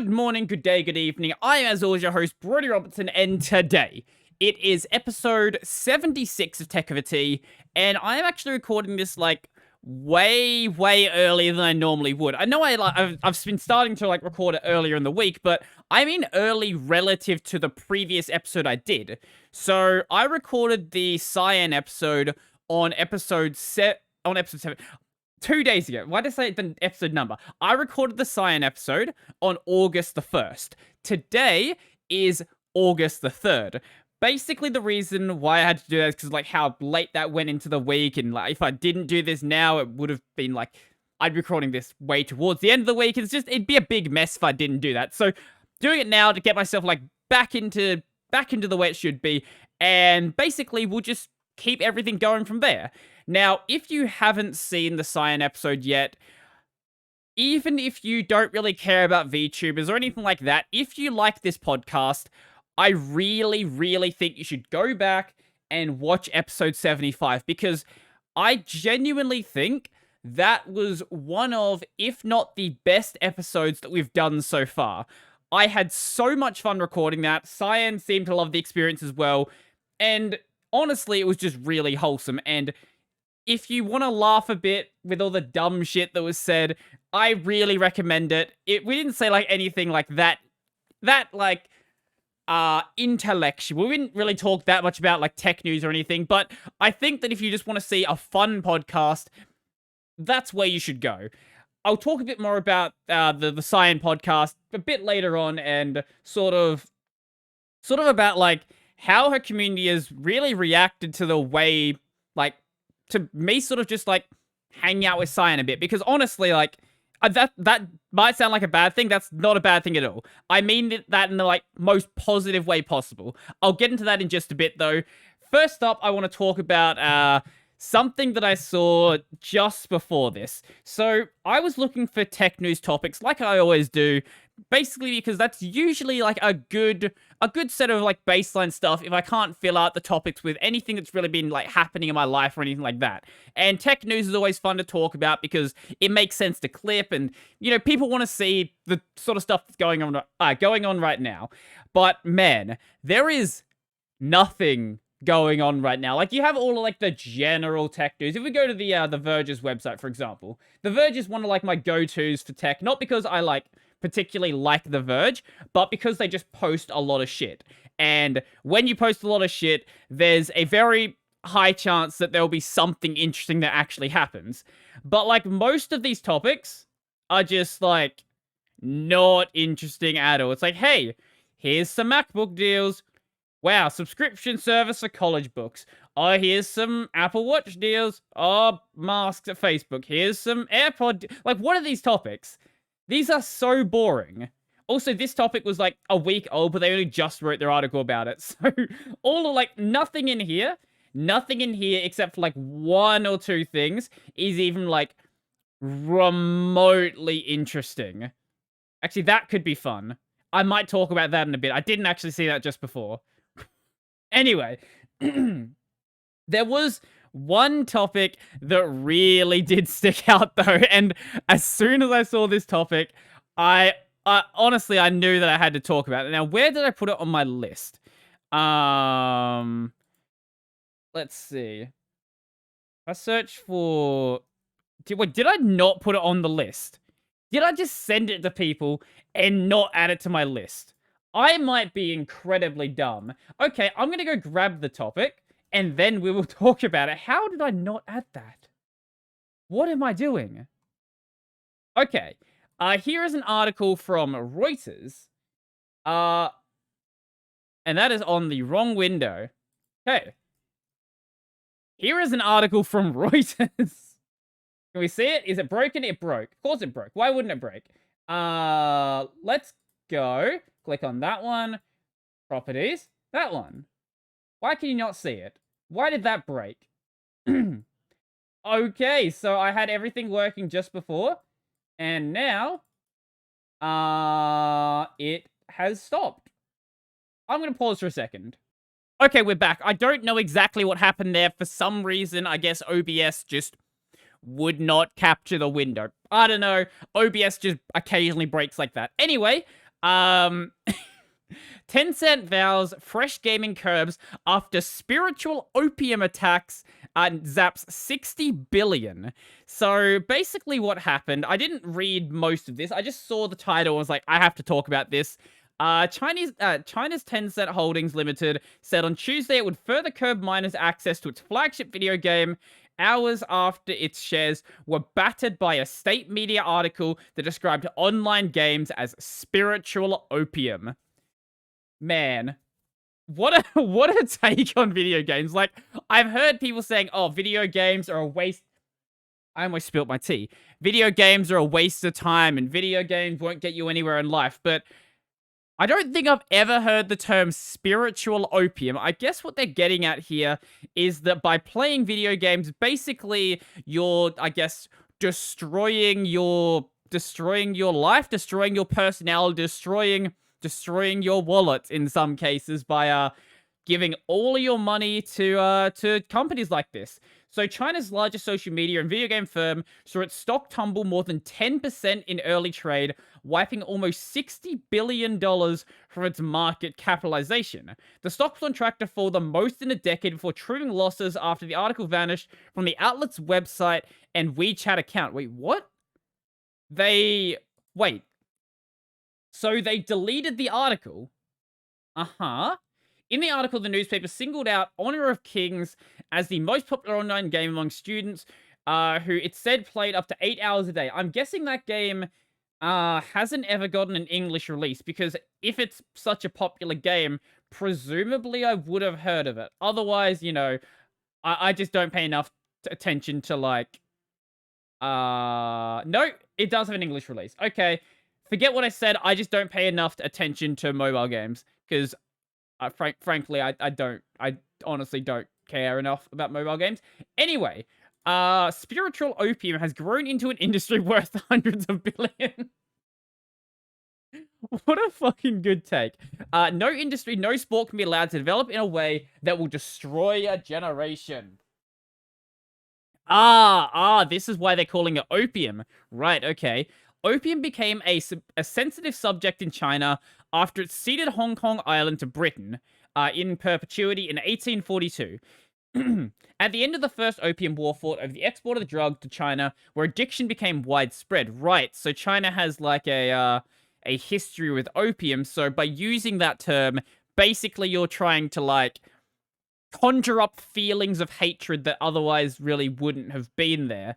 Good morning, good day, good evening. I am, as always, your host, Brodie Robertson, and today it is episode 76 of Tech of a Tea, and I'm actually recording this, way earlier than I normally would. I know I've been starting to, record it earlier in the week, but I mean early relative to the previous episode I did. So, I recorded the Cyan episode on episode 7. 2 days ago. Why did I say the episode number? I recorded the Cyan episode on August the 1st. Today is August the 3rd. Basically, the reason why I had to do that is because, how late that went into the week, and, if I didn't do this now, it would have been, I'd be recording this way towards the end of the week. It'd be a big mess if I didn't do that. So, doing it now to get myself, back into the way it should be, and basically, we'll just keep everything going from there. Now, if you haven't seen the Cyan episode yet, even if you don't really care about VTubers or anything like that, if you like this podcast, I really, really think you should go back and watch episode 75, because I genuinely think that was one of, if not the best episodes that we've done so far. I had so much fun recording that. Cyan seemed to love the experience as well, and honestly, it was just really wholesome. And if you want to laugh a bit with all the dumb shit that was said, I really recommend it. We didn't say anything like that intellectual. We didn't really talk that much about tech news or anything, but I think that if you just want to see a fun podcast, that's where you should go. I'll talk a bit more about the Cyan podcast a bit later on, and sort of about how her community has really reacted to the way to me sort of just hanging out with Cyan a bit, because honestly that might sound like a bad thing. That's not a bad thing at all. I mean that in the most positive way possible. I'll get into that in just a bit though. First up, I want to talk about something that I saw just before this. So I was looking for tech news topics like I always do, basically because that's usually a good set of baseline stuff if I can't fill out the topics with anything that's really been happening in my life or anything like that. And tech news is always fun to talk about because it makes sense to clip, and people want to see the sort of stuff that's going on right now. But man, there is nothing going on right now. You have all of the general tech news. If we go to the Verge's website, for example, the Verge is one of my go-tos for tech, not because I particularly like The Verge, but because they just post a lot of shit. And when you post a lot of shit, there's a very high chance that there'll be something interesting that actually happens. But most of these topics are just not interesting at all. It's hey, here's some MacBook deals. Wow, subscription service for college books. Oh, here's some Apple Watch deals. Oh, masks at Facebook. Here's some AirPod. What are these topics? These are so boring. Also, this topic was a week old, but they only just wrote their article about it. So, all of nothing in here except for one or two things is even remotely interesting. Actually, that could be fun. I might talk about that in a bit. I didn't actually see that just before. Anyway, there was one topic that really did stick out though, and as soon as I saw this topic, I honestly knew that I had to talk about it. Now, where did I put it on my list? Let's see. I search for... Did I not put it on the list? Did I just send it to people and not add it to my list? I might be incredibly dumb. Okay, I'm gonna go grab the topic, and then we will talk about it. How did I not add that? What am I doing? Okay, here is an article from Reuters. And that is on the wrong window. Okay. Here is an article from Reuters. Can we see it? Is it broken? It broke. Of course it broke. Why wouldn't it break? Let's go. Click on that one. Properties. That one. Why can you not see it? Why did that break? Okay, so I had everything working just before, and now, it has stopped. I'm gonna pause for a second. Okay, we're back. I don't know exactly what happened there. For some reason, I guess OBS just would not capture the window. I don't know. OBS just occasionally breaks like that. Anyway, Um, Tencent vows fresh gaming curbs after spiritual opium attacks zaps 60 billion. So basically what happened, I didn't read most of this. I just saw the title and was like, I have to talk about this. China's Tencent Holdings Limited said on Tuesday it would further curb minors' access to its flagship video game hours after its shares were battered by a state media article that described online games as spiritual opium. Man, what a take on video games. Like, I've heard people saying, oh, video games are a waste. I almost spilt my tea. Video games are a waste of time and video games won't get you anywhere in life. But I don't think I've ever heard the term spiritual opium. I guess what they're getting at here is that by playing video games, basically you're, I guess, destroying your life, destroying your personality, destroying your wallet in some cases by giving all of your money to companies like this. So China's largest social media and video game firm saw its stock tumble more than 10% in early trade, wiping almost $60 billion from its market capitalization. The stock was on track to fall the most in a decade before trimming losses after the article vanished from the outlet's website and WeChat account. Wait, what? So they deleted the article? Uh-huh. In the article, the newspaper singled out Honor of Kings as the most popular online game among students, who it said played up to 8 hours a day. I'm guessing that game hasn't ever gotten an English release, because if it's such a popular game, presumably I would have heard of it. Otherwise, you know, I just don't pay enough attention to, like... No, it does have an English release. Okay, forget what I said. I just don't pay enough attention to mobile games, because... frankly, I honestly don't care enough about mobile games. Anyway, spiritual opium has grown into an industry worth hundreds of billions. What a fucking good take. No industry, no sport can be allowed to develop in a way that will destroy a generation. This is why they're calling it opium. Right, okay. Opium became a sensitive subject in China after it ceded Hong Kong Island to Britain in perpetuity in 1842. At the end of the first Opium War fought over the export of the drug to China, where addiction became widespread. Right, so China has like a history with opium, so by using that term, basically you're trying to like conjure up feelings of hatred that otherwise really wouldn't have been there.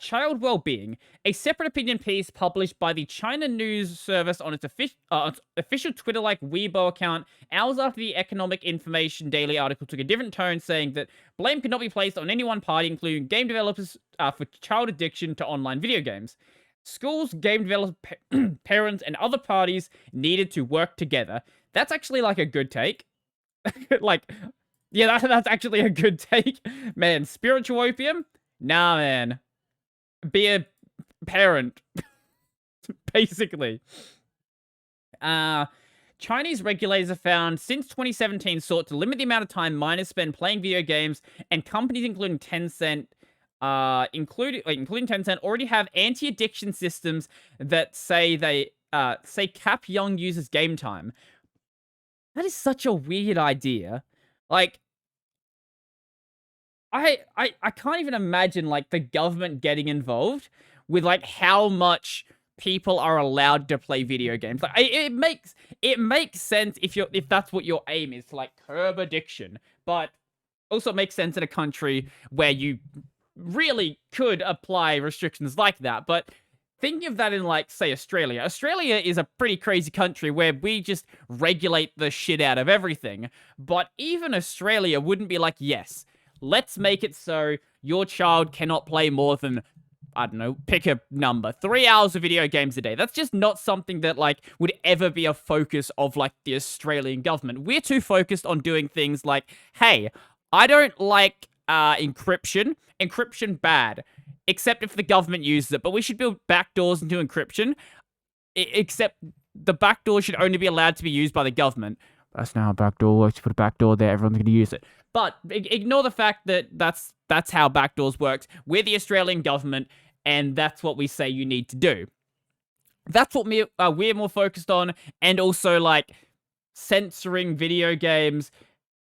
Child Wellbeing, a separate opinion piece published by the China News Service on its official Twitter-like Weibo account hours after the Economic Information Daily article took a different tone, saying that blame could not be placed on any one party, including game developers, for child addiction to online video games. Schools, game developers, parents, and other parties needed to work together. That's actually like a good take. Like, yeah, that's actually a good take. Man, spiritual opium? Nah, man. Be a parent, basically. Chinese regulators have found since 2017 sought to limit the amount of time minors spend playing video games, and companies including Tencent, including Tencent, already have anti-addiction systems that say cap young users' game time. That is such a weird idea. Like, I can't even imagine, like, the government getting involved with, like, how much people are allowed to play video games. Like, it makes sense if that's what your aim is, to, like, curb addiction. But also it makes sense in a country where you really could apply restrictions like that. But thinking of that in, like, say, Australia. Australia is a pretty crazy country where we just regulate the shit out of everything. But even Australia wouldn't be like, yes, let's make it so your child cannot play more than, I don't know, pick a number, 3 hours of video games a day. That's just not something that, like, would ever be a focus of, like, the Australian government. We're too focused on doing things like, hey, I don't like encryption. Encryption bad, except if the government uses it. But we should build backdoors into encryption, except the backdoor should only be allowed to be used by the government. That's not how a backdoor works. You put a backdoor there, everyone's going to use it. But ignore the fact that that's how backdoors works. We're the Australian government, and that's what we say you need to do. That's what we're more focused on, and also like censoring video games,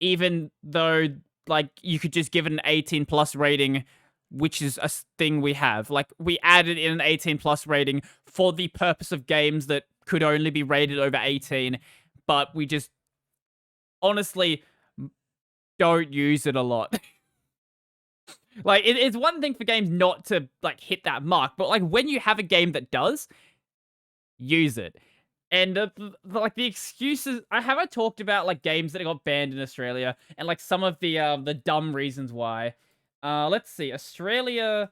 even though like you could just give it an 18 plus rating, which is a thing we have. Like we added in an 18 plus rating for the purpose of games that could only be rated over 18, but we just honestly don't use it a lot. Like it's one thing for games not to like hit that mark, but like when you have a game that does, use it. And like the excuses, I talked about like games that got banned in Australia and like some of the dumb reasons why. Let's see, Australia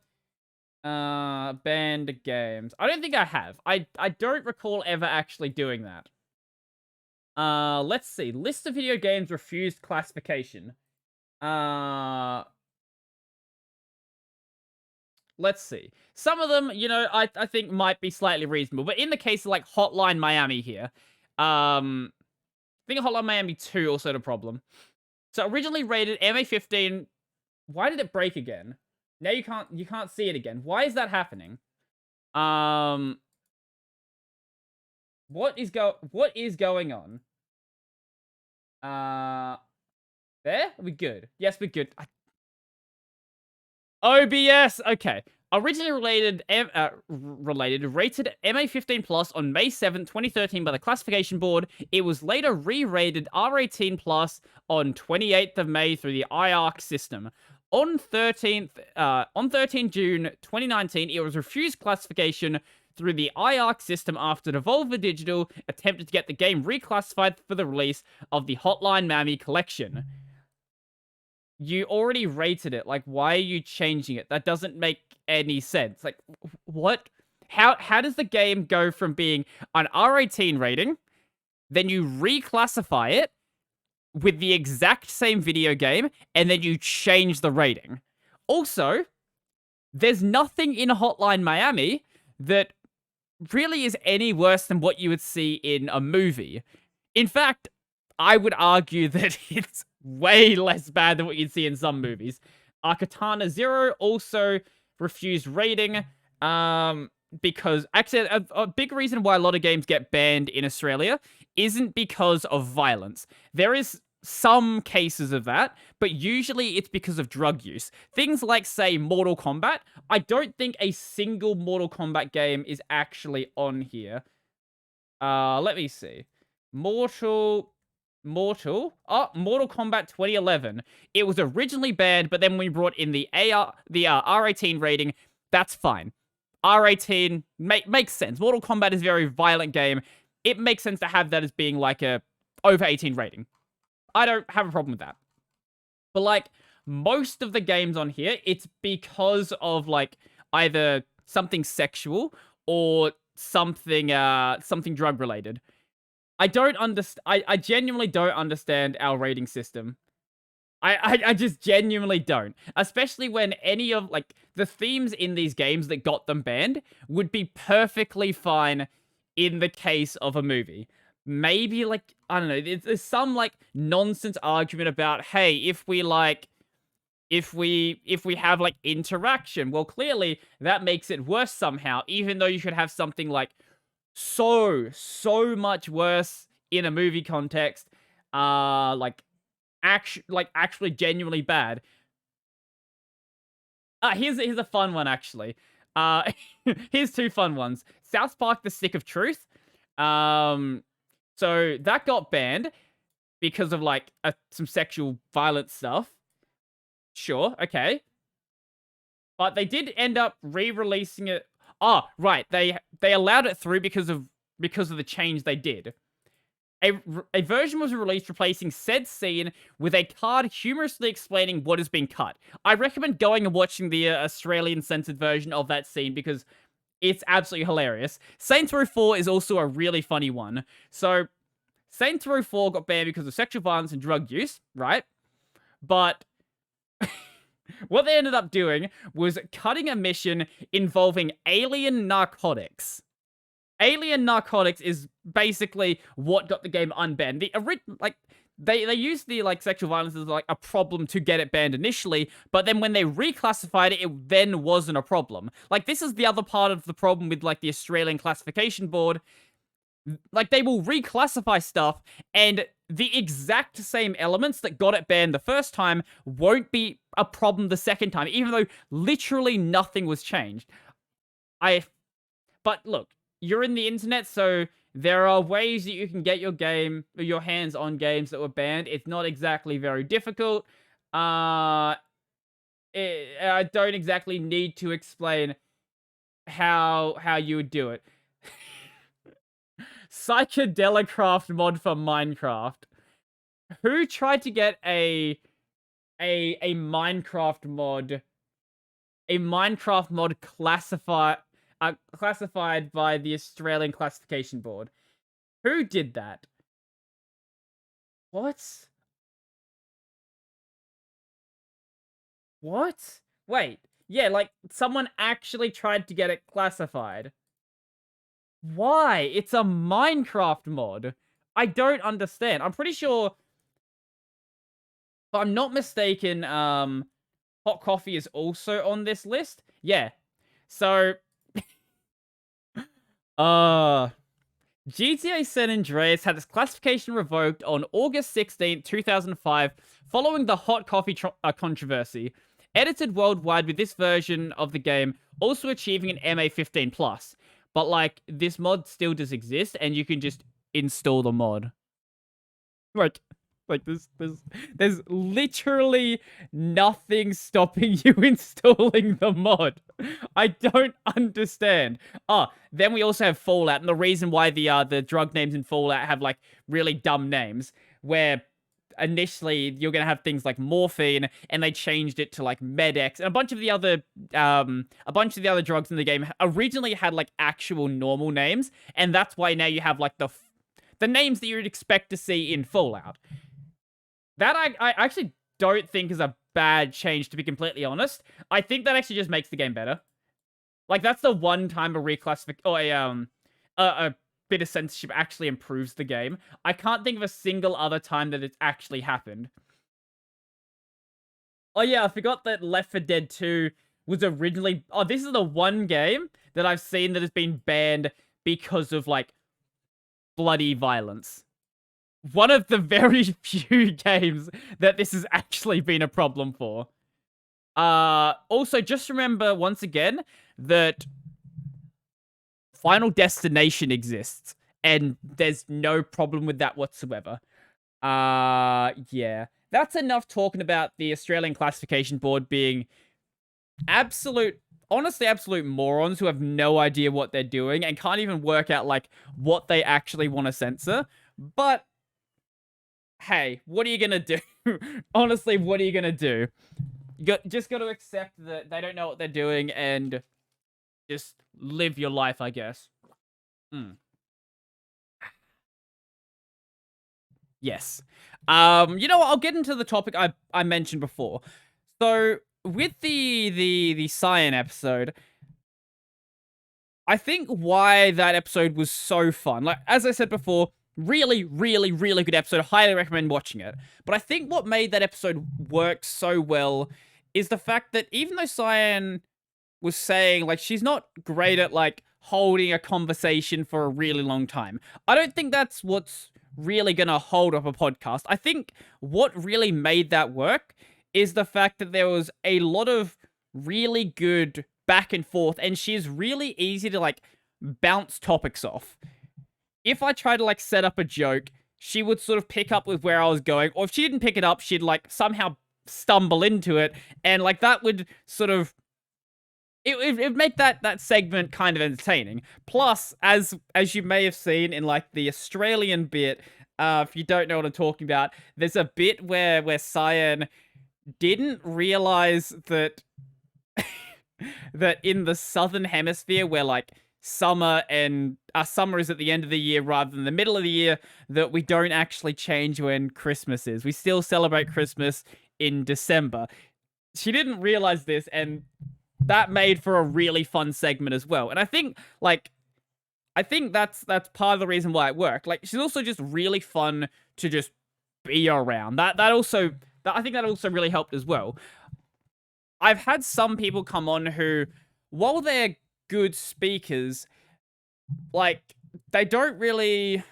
banned games. I don't think I have. I don't recall ever actually doing that. Let's see, list of video games refused classification. Let's see. Some of them, you know, I think might be slightly reasonable. But in the case of, like, Hotline Miami here, I think Hotline Miami 2 also had a problem. So originally rated MA15. Why did it break again? Now you can't see it again. Why is that happening? What is going on? There? Are we good? Yes, we're good. OBS. Okay. Originally rated MA15 plus on May 7th, 2013 by the classification board. It was later re-rated R18 plus on 28th of May through the IARC system. On 13 June 2019, it was refused classification through the IARC system after Devolver Digital attempted to get the game reclassified for the release of the Hotline Miami collection. You already rated it. Like, why are you changing it? That doesn't make any sense. Like, what? How does the game go from being an R18 rating, then you reclassify it with the exact same video game, and then you change the rating? Also, there's nothing in Hotline Miami that really is any worse than what you would see in a movie. In fact, I would argue that it's way less bad than what you'd see in some movies. Katana Zero also refused rating, because actually a big reason why a lot of games get banned in Australia isn't because of violence. There is some cases of that, but usually it's because of drug use. Things like, say, Mortal Kombat. I don't think a single Mortal Kombat game is actually on here. Let me see. Mortal Kombat 2011. It was originally banned, but then we brought in the R18 rating. That's fine. R18 makes sense. Mortal Kombat is a very violent game. It makes sense to have that as being like a over 18 rating. I don't have a problem with that. But like most of the games on here, it's because of like either something sexual or something drug related. I genuinely don't understand our rating system. I just genuinely don't. Especially when any of, like, the themes in these games that got them banned would be perfectly fine in the case of a movie. Maybe, like, I don't know, there's some, like, nonsense argument about, hey, if we have, like, interaction, well, clearly that makes it worse somehow, even though you should have something, like, so much worse in a movie context, actually genuinely bad. Here's a fun one, actually. Here's two fun ones. South Park: The Stick of Truth. So that got banned because of like some sexual violence stuff. Sure, okay. But they did end up re-releasing it. Oh, right. They allowed it through because of the change they did. A version was released replacing said scene with a card humorously explaining what has been cut. I recommend going and watching the Australian censored version of that scene because it's absolutely hilarious. Saints Row 4 is also a really funny one. So, Saints Row 4 got banned because of sexual violence and drug use, right? But what they ended up doing was cutting a mission involving alien narcotics. Alien narcotics is basically what got the game unbanned. they used the like sexual violence as like a problem to get it banned initially, but then when they reclassified it, it then wasn't a problem. Like this is the other part of the problem with like the Australian Classification Board. Like they will reclassify stuff and the exact same elements that got it banned the first time won't be a problem the second time, even though literally nothing was changed. But look, you're in the internet, so there are ways that you can get your hands on games that were banned. It's not exactly very difficult. I don't exactly need to explain how you would do it. Psychedelic craft mod for Minecraft. Who tried to get a Minecraft mod? A Minecraft mod classified by the Australian Classification Board. Who did that? What? What? Wait. Yeah, like someone actually tried to get it classified. Why? It's a Minecraft mod. I don't understand. I'm pretty sure, if I'm not mistaken, hot coffee is also on this list. Yeah. So, GTA San Andreas had its classification revoked on August 16, 2005, following the hot coffee controversy. Edited worldwide with this version of the game also achieving an MA 15+. But, like, this mod still does exist, and you can just install the mod. Like there's literally nothing stopping you installing the mod. I don't understand. Then we also have Fallout, and the reason why the drug names in Fallout have, like, really dumb names, where initially you're gonna have things like morphine, and they changed it to like Med-X, and a bunch of the other drugs in the game originally had like actual normal names, and that's why now you have like the names that you'd expect to see in Fallout. That I actually don't think is a bad change, to be completely honest. I think that actually just makes the game better. Like that's the one time a reclassification or a bit of censorship actually improves the game. I can't think of a single other time that it's actually happened. Oh yeah, I forgot that Left 4 Dead 2 was originally... Oh, this is the one game that I've seen that has been banned because of, like, bloody violence. One of the very few games that this has actually been a problem for. Also, just remember, once again, that Final Destination exists, and there's no problem with that whatsoever. Yeah. That's enough talking about the Australian Classification Board being honestly absolute morons who have no idea what they're doing and can't even work out, like, what they actually want to censor. But, hey, what are you gonna do? Honestly, what are you gonna do? Just gotta accept that they don't know what they're doing and just live your life, I guess. Yes. You know what? I'll get into the topic I mentioned before. So, with the Cyan episode, I think why that episode was so fun, like, as I said before, really, really, really good episode. Highly recommend watching it. But I think what made that episode work so well is the fact that even though Cyan was saying, like, she's not great at, like, holding a conversation for a really long time, I don't think that's what's really gonna hold up a podcast. I think what really made that work is the fact that there was a lot of really good back and forth, and she's really easy to, like, bounce topics off. If I try to, like, set up a joke, she would sort of pick up with where I was going, or if she didn't pick it up, she'd, like, somehow stumble into it, and, like, that would sort of... It'd make that segment kind of entertaining. Plus, as you may have seen in, like, the Australian bit, if you don't know what I'm talking about, there's a bit where Cyan didn't realize that that in the southern hemisphere, where, like, summer is at the end of the year rather than the middle of the year, that we don't actually change when Christmas is. We still celebrate Christmas in December. She didn't realize this, and that made for a really fun segment as well. And I think that's part of the reason why it worked. Like, she's also just really fun to just be around. I think that also really helped as well. I've had some people come on who, while they're good speakers, like they don't really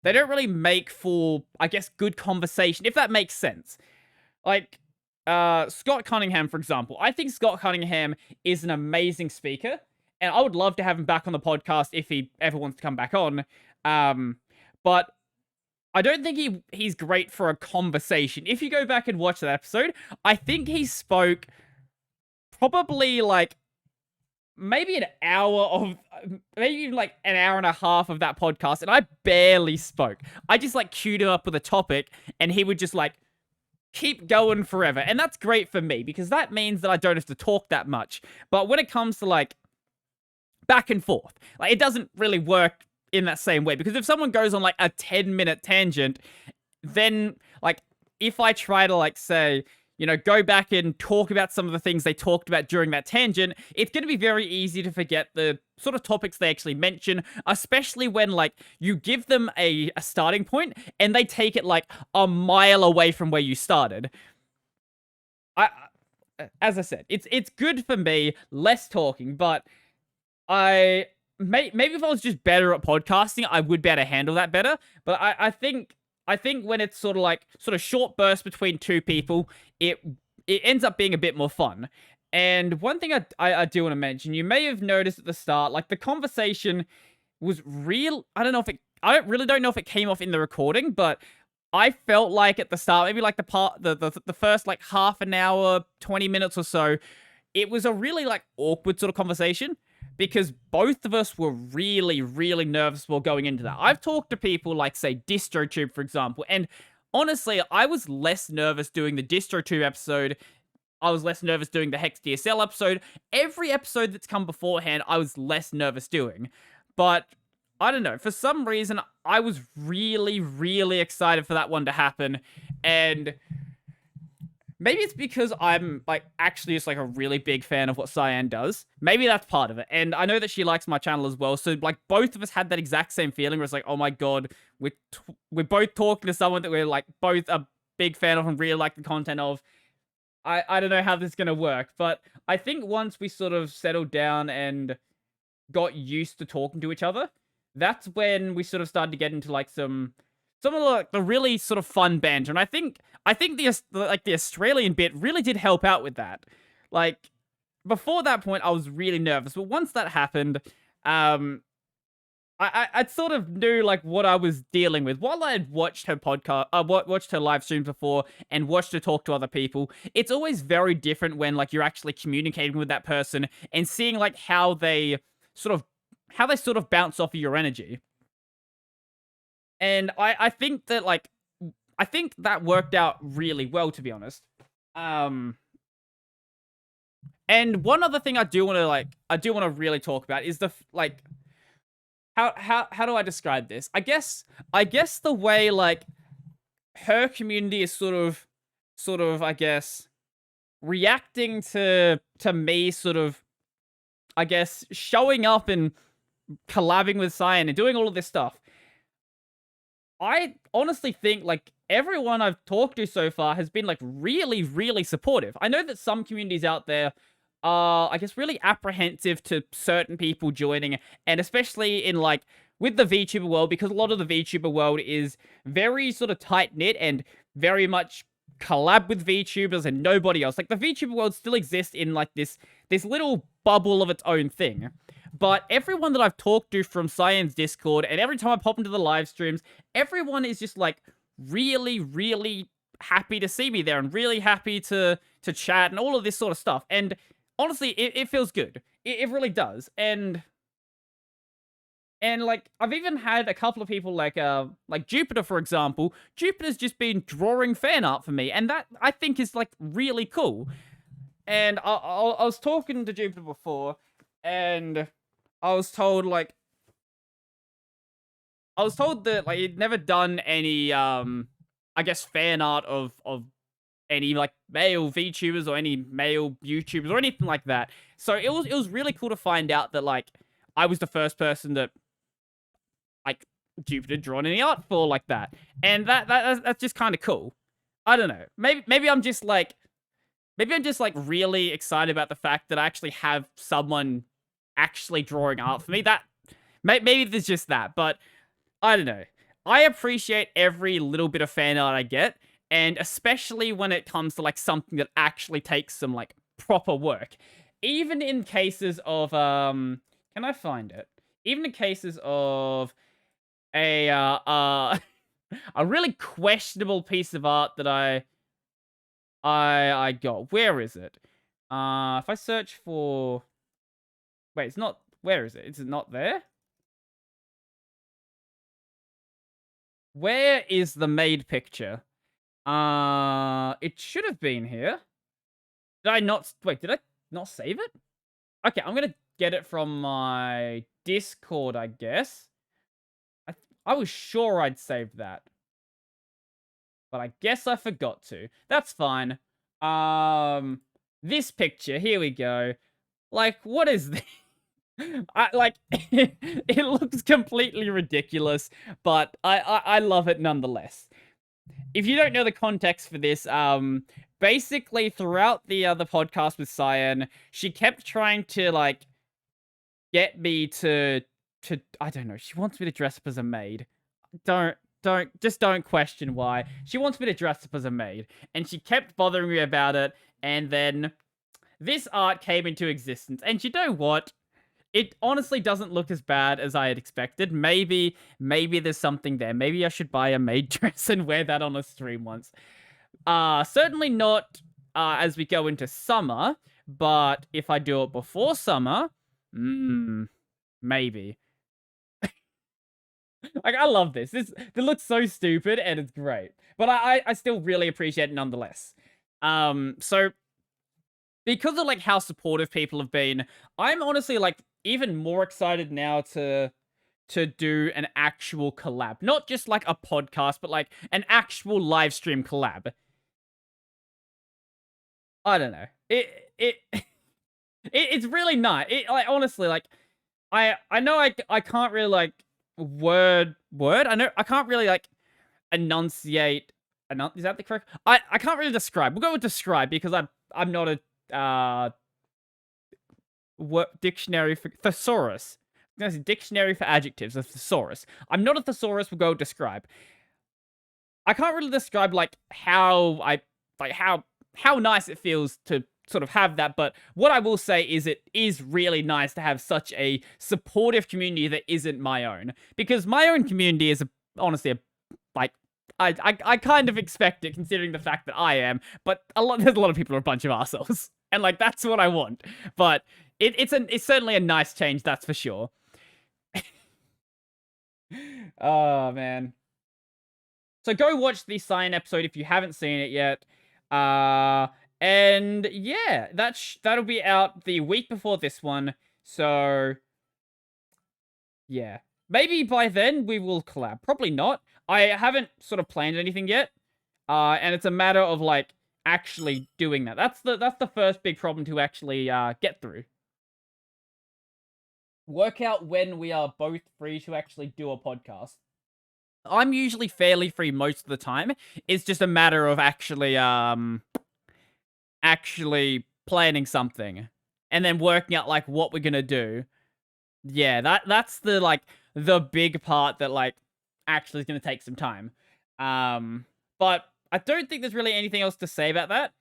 make for, I guess, good conversation, if that makes sense. Like, Scott Cunningham, for example. I think Scott Cunningham is an amazing speaker, and I would love to have him back on the podcast if he ever wants to come back on. But I don't think he's great for a conversation. If you go back and watch that episode, I think he spoke probably like maybe an hour maybe even like an hour and a half of that podcast, and I barely spoke. I just like queued him up with a topic, and he would just like keep going forever. And that's great for me, because that means that I don't have to talk that much. But when it comes to like back and forth, like it doesn't really work in that same way, because if someone goes on like a 10-minute tangent, then like if I try to like say, you know, go back and talk about some of the things they talked about during that tangent, it's going to be very easy to forget the sort of topics they actually mention, especially when, like, you give them a starting point and they take it, like, a mile away from where you started. As I said, it's good for me, less talking, but maybe if I was just better at podcasting, I would be able to handle that better, but I think when it's sort of short bursts between two people, it ends up being a bit more fun. And one thing I do want to mention, you may have noticed at the start, like the conversation was real. I really don't know if it came off in the recording, but I felt like at the start, maybe like the first like half an hour, 20 minutes or so, it was a really like awkward sort of conversation, because both of us were really, really nervous while going into that. I've talked to people like, say, DistroTube, for example, and honestly, I was less nervous doing the DistroTube episode. I was less nervous doing the Hex DSL episode. Every episode that's come beforehand, I was less nervous doing. But I don't know, for some reason, I was really, really excited for that one to happen, and maybe it's because I'm, like, actually just, like, a really big fan of what Cyan does. Maybe that's part of it. And I know that she likes my channel as well. So, like, both of us had that exact same feeling where it's like, oh my god, we're both talking to someone that we're, like, both a big fan of and really like the content of. I don't know how this is going to work. But I think once we sort of settled down and got used to talking to each other, that's when we sort of started to get into, like, some of the really sort of fun banter. And I think the Australian bit really did help out with that. Like, before that point, I was really nervous, but once that happened, I sort of knew like what I was dealing with. While I had watched her podcast, watched her live streams before, and watched her talk to other people, it's always very different when like you're actually communicating with that person and seeing like how they sort of bounce off of your energy. And I think that like that worked out really well, to be honest. And one other thing I do want to really talk about is the like how do I describe this? I guess the way like her community is sort of I guess reacting to me sort of, I guess, showing up and collabing with Cyan and doing all of this stuff. I honestly think, like, everyone I've talked to so far has been, like, really, really supportive. I know that some communities out there are, I guess, really apprehensive to certain people joining, and especially in, like, with the VTuber world, because a lot of the VTuber world is very sort of tight-knit and very much collab with VTubers and nobody else. Like, the VTuber world still exists in, like, this little bubble of its own thing. But everyone that I've talked to from Cyan's Discord, and every time I pop into the live streams, everyone is just, like, really, really happy to see me there, and really happy to chat, and all of this sort of stuff. And honestly, it feels good. It really does. And like, I've even had a couple of people like Jupiter, for example. Jupiter's just been drawing fan art for me, and that, I think, is, like, really cool. And I was talking to Jupiter before, and I was told that, like, he'd never done any, I guess, fan art of any, like, male VTubers or any male YouTubers or anything like that. So it was really cool to find out that, like, I was the first person that, like, Jupiter drawn in the art for like that. And that's just kind of cool. I don't know. Maybe I'm just like really excited about the fact that I actually have someone actually drawing art for me. That maybe there's just that, but I don't know. I appreciate every little bit of fan art I get, and especially when it comes to like something that actually takes some like proper work. Even in cases of can I find it? Even in cases of a a really questionable piece of art that I got. Where is it? If I search for... Wait, it's not... Where is it? Is it not there? Where is the made picture? It should have been here. Did I not... Wait, did I not save it? Okay, I'm gonna get it from my Discord, I guess. I was sure I'd saved that. But I guess I forgot to. That's fine. This picture, here we go. Like, what is this? It looks completely ridiculous, but I love it nonetheless. If you don't know the context for this, basically throughout the other podcast with Cyan, she kept trying to, like, get me to, I don't know, she wants me to dress up as a maid. Just don't question why. She wants me to dress up as a maid, and she kept bothering me about it, and then this art came into existence, and you know what? It honestly doesn't look as bad as I had expected. Maybe there's something there. Maybe I should buy a maid dress and wear that on a stream once. Certainly not as we go into summer, but if I do it before summer, maybe. Like, I love this. It looks so stupid, and it's great. But I still really appreciate it nonetheless. So, because of, like, how supportive people have been, I'm honestly, like, even more excited now to do an actual collab. Not just, like, a podcast, but, like, an actual live stream collab. I don't know. It's really nice. Like, honestly, like, I know I can't really, like, word. I know I can't really, like, enunciate. Is that the correct? I can't really describe. We'll go with describe because I'm not a dictionary for thesaurus. Dictionary for adjectives, a thesaurus. I'm not a thesaurus. We'll go with describe. I can't really describe like how nice it feels to sort of have that, but what I will say is it is really nice to have such a supportive community that isn't my own, because my own community is honestly like I kind of expect it considering the fact that I am, but there's a lot of people who are a bunch of assholes, and like that's what I want. But it's certainly a nice change, that's for sure. Oh man. So go watch the Cyan episode if you haven't seen it yet. And yeah, that'll be out the week before this one. So yeah, maybe by then we will collab. Probably not. I haven't sort of planned anything yet. And it's a matter of like actually doing that. That's the first big problem to actually get through. Work out when we are both free to actually do a podcast. I'm usually fairly free most of the time. It's just a matter of actually planning something and then working out like what we're gonna do. Yeah, that's the like the big part that like actually is gonna take some time. But I don't think there's really anything else to say about that.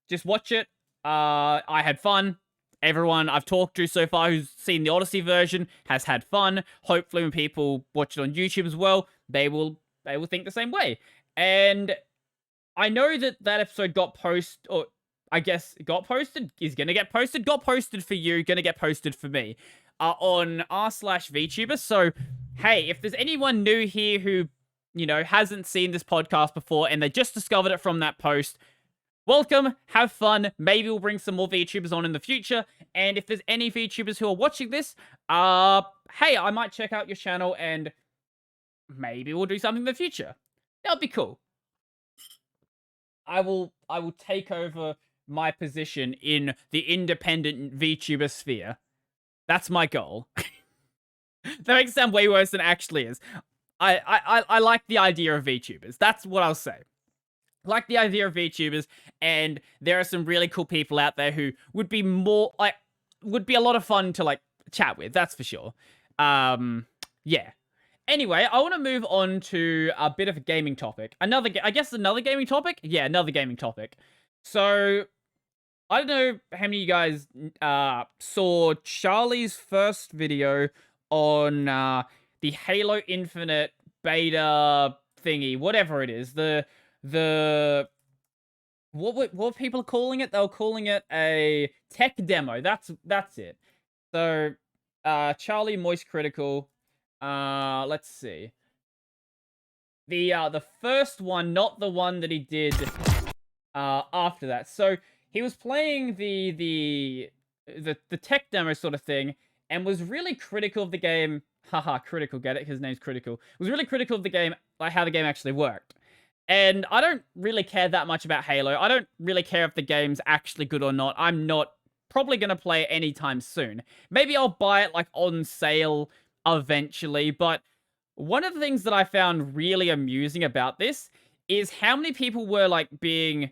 Just watch it. I had fun. Everyone I've talked to so far who's seen the Odyssey version has had fun. Hopefully when people watch it on YouTube as well, they will think the same way. And I know that episode got posted, or I guess it got posted, is gonna get posted, got posted for you, gonna get posted for me, on r/VTuber. So, hey, if there's anyone new here who, you know, hasn't seen this podcast before and they just discovered it from that post, welcome, have fun. Maybe we'll bring some more VTubers on in the future. And if there's any VTubers who are watching this, hey, I might check out your channel and maybe we'll do something in the future. That'll be cool. I will take over my position in the independent VTuber sphere. That's my goal. That makes it sound way worse than it actually is. I like the idea of VTubers. That's what I'll say. Like the idea of VTubers, and there are some really cool people out there who would be more like would be a lot of fun to like chat with. That's for sure. Yeah. Anyway, I want to move on to a bit of a gaming topic. I guess another gaming topic. Yeah, another gaming topic. So I don't know how many of you guys saw Charlie's first video on the Halo Infinite beta thingy, whatever it is. The what were people calling it? They were calling it a tech demo. That's it. So Charlie Moist Critical. Let's see. The first one, not the one that he did after that. So he was playing the tech demo sort of thing, and was really critical of the game. Haha, critical, get it? His name's Critical. Was really critical of the game, like how the game actually worked. And I don't really care that much about Halo. I don't really care if the game's actually good or not. I'm not probably going to play it anytime soon. Maybe I'll buy it like on sale eventually, but one of the things that I found really amusing about this is how many people were like being,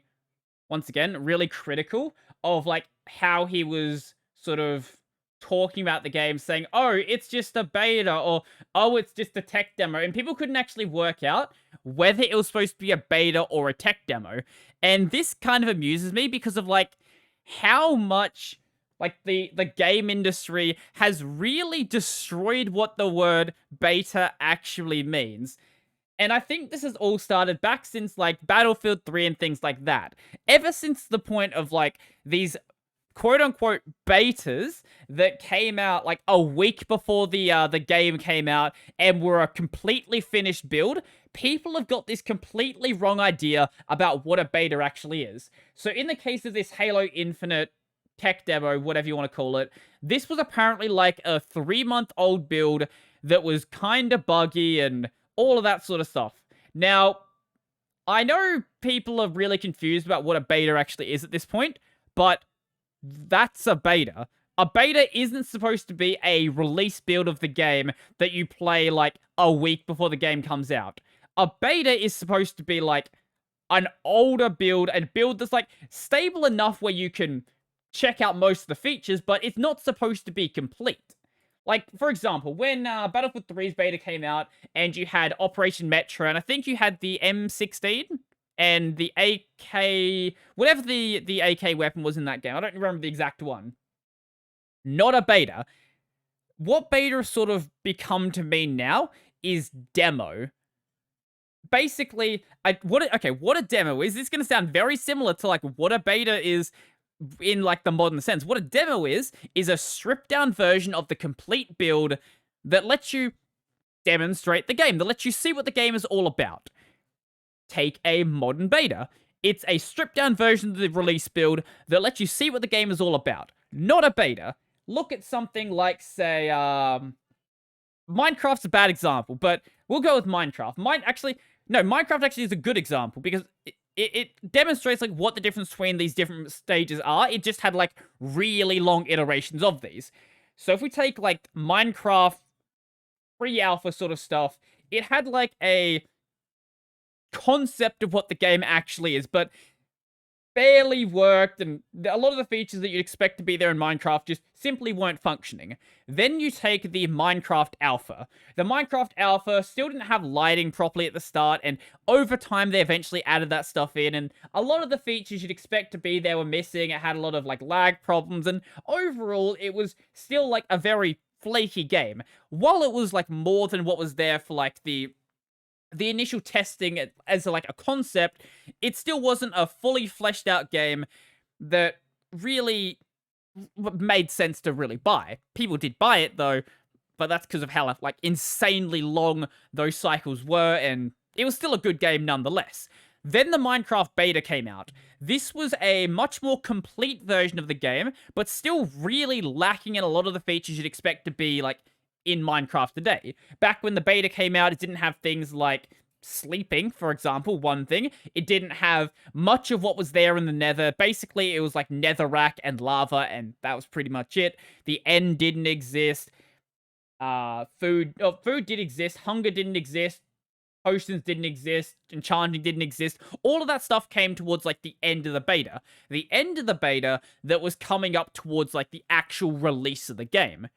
once again, really critical of like how he was sort of talking about the game, saying, oh, it's just a beta, or oh, it's just a tech demo, and people couldn't actually work out whether it was supposed to be a beta or a tech demo. And this kind of amuses me because of like how much like the game industry has really destroyed what the word beta actually means. And I think this has all started back since like Battlefield 3 and things like that. Ever since the point of like these quote-unquote betas that came out like a week before the game came out and were a completely finished build, people have got this completely wrong idea about what a beta actually is. So in the case of this Halo Infinite tech demo, whatever you want to call it, this was apparently like a 3-month-old build that was kind of buggy and all of that sort of stuff. Now, I know people are really confused about what a beta actually is at this point, but that's a beta. A beta isn't supposed to be a release build of the game that you play like a week before the game comes out. A beta is supposed to be like an older build, a build that's like stable enough where you can check out most of the features, but it's not supposed to be complete. Like, for example, when Battlefield 3's beta came out and you had Operation Metro, and I think you had the M16 and the AK, whatever the AK weapon was in that game. I don't remember the exact one. Not a beta. What beta has sort of become to me now is demo. Basically, what a demo is, this is going to sound very similar to like what a beta is in like the modern sense. What a demo is a stripped down version of the complete build that lets you demonstrate the game, that lets you see what the game is all about. Take a modern beta. It's a stripped down version of the release build that lets you see what the game is all about. Not a beta. Look at something like, say, Minecraft's a bad example, but we'll go with Minecraft. Minecraft actually is a good example because it demonstrates like what the difference between these different stages are. It just had like really long iterations of these. So if we take like Minecraft pre-alpha sort of stuff, it had like a concept of what the game actually is, but barely worked, and a lot of the features that you'd expect to be there in Minecraft just simply weren't functioning. Then you take the Minecraft Alpha. The Minecraft Alpha still didn't have lighting properly at the start, and over time they eventually added that stuff in, and a lot of the features you'd expect to be there were missing. It had a lot of like lag problems, and overall it was still like a very flaky game. While it was like more than what was there for like the initial testing as like a concept, it still wasn't a fully fleshed out game that really made sense to really buy. People did buy it though, but that's because of how like insanely long those cycles were, and it was still a good game nonetheless. Then the Minecraft beta came out. This was a much more complete version of the game, but still really lacking in a lot of the features you'd expect to be like in Minecraft today. Back when the beta came out, it didn't have things like sleeping, for example, one thing. It didn't have much of what was there in the Nether. Basically, it was like netherrack and lava, and that was pretty much it. The end didn't exist. food did exist, hunger didn't exist, potions didn't exist, enchanting didn't exist. All of that stuff came towards like the end of the beta. The end of the beta that was coming up towards like the actual release of the game.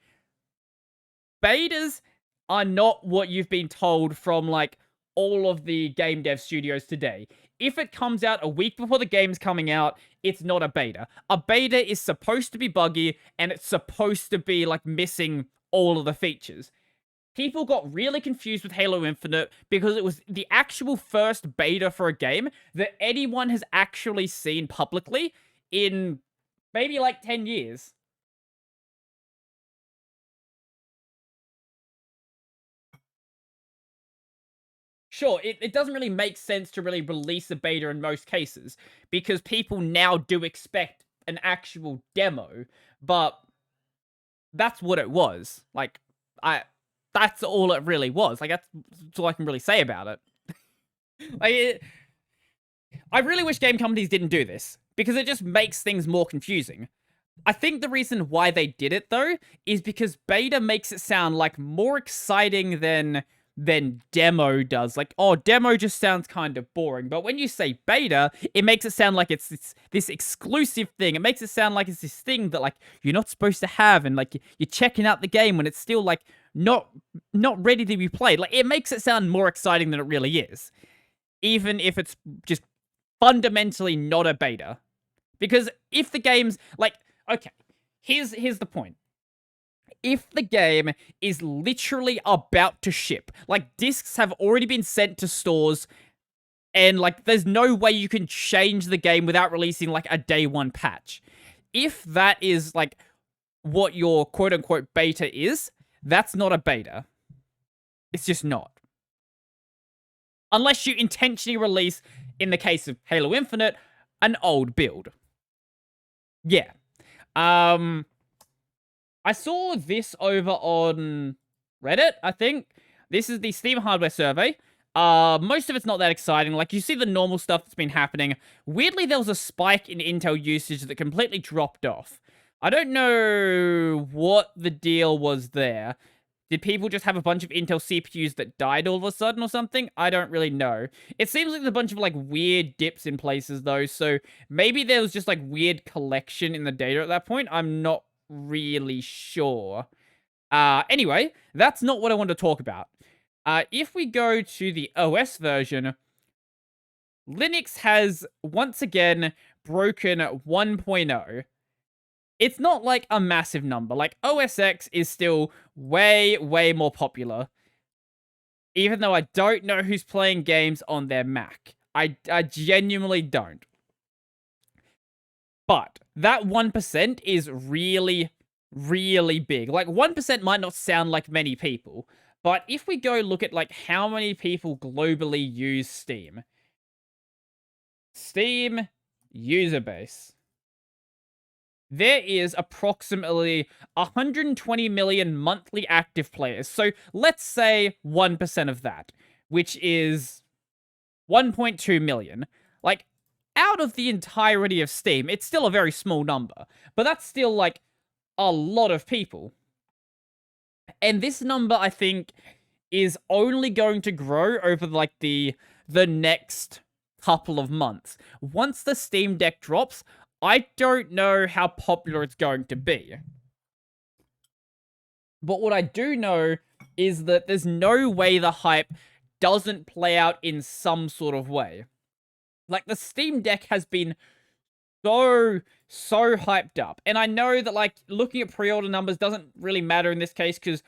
Betas are not what you've been told from like all of the game dev studios today. If it comes out a week before the game's coming out, it's not a beta. A beta is supposed to be buggy and it's supposed to be like missing all of the features. People got really confused with Halo Infinite because it was the actual first beta for a game that anyone has actually seen publicly in maybe like 10 years. Sure, it doesn't really make sense to really release a beta in most cases because people now do expect an actual demo, but that's what it was. Like, that's all it really was. Like, that's all I can really say about it. I really wish game companies didn't do this because it just makes things more confusing. I think the reason why they did it though is because beta makes it sound like more exciting than demo does. Like, oh, demo just sounds kind of boring. But when you say beta, it makes it sound like it's this exclusive thing. It makes it sound like it's this thing that like you're not supposed to have, and like you're checking out the game when it's still like not ready to be played. Like, it makes it sound more exciting than it really is, even if it's just fundamentally not a beta. Because if the game's like, okay, here's the point. If the game is literally about to ship, like discs have already been sent to stores, and like there's no way you can change the game without releasing like a day one patch. If that is like what your quote unquote beta is, that's not a beta. It's just not. Unless you intentionally release, in the case of Halo Infinite, an old build. Yeah. I saw this over on Reddit, I think. This is the Steam hardware survey. Most of it's not that exciting. Like, you see the normal stuff that's been happening. Weirdly, there was a spike in Intel usage that completely dropped off. I don't know what the deal was there. Did people just have a bunch of Intel CPUs that died all of a sudden or something? I don't really know. It seems like there's a bunch of, like, weird dips in places, though, so maybe there was just, like, weird collection in the data at that point. I'm not really sure. Anyway, that's not what I want to talk about. If we go to the OS version, Linux has once again broken 1.0. It's not like a massive number. Like, OS X is still way, way more popular. Even though I don't know who's playing games on their Mac. I genuinely don't. But that 1% is really, really big. Like, 1% might not sound like many people. But if we go look at, like, how many people globally use Steam. Steam user base. There is approximately 120 million monthly active players. So let's say 1% of that, which is 1.2 million. Like, out of the entirety of Steam, it's still a very small number. But that's still, like, a lot of people. And this number, I think, is only going to grow over, like, the next couple of months. Once the Steam Deck drops, I don't know how popular it's going to be. But what I do know is that there's no way the hype doesn't play out in some sort of way. Like, the Steam Deck has been so hyped up. And I know that, like, looking at pre-order numbers doesn't really matter in this case because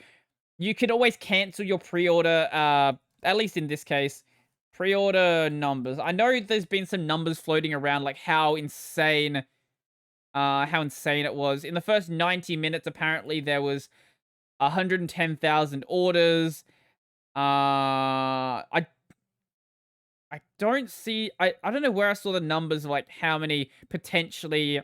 you could always cancel your pre-order, at least in this case. Pre-order numbers. I know there's been some numbers floating around, like how insane it was. In the first 90 minutes, apparently, there was 110,000 orders. I don't see... I don't know where I saw the numbers of, like, how many potentially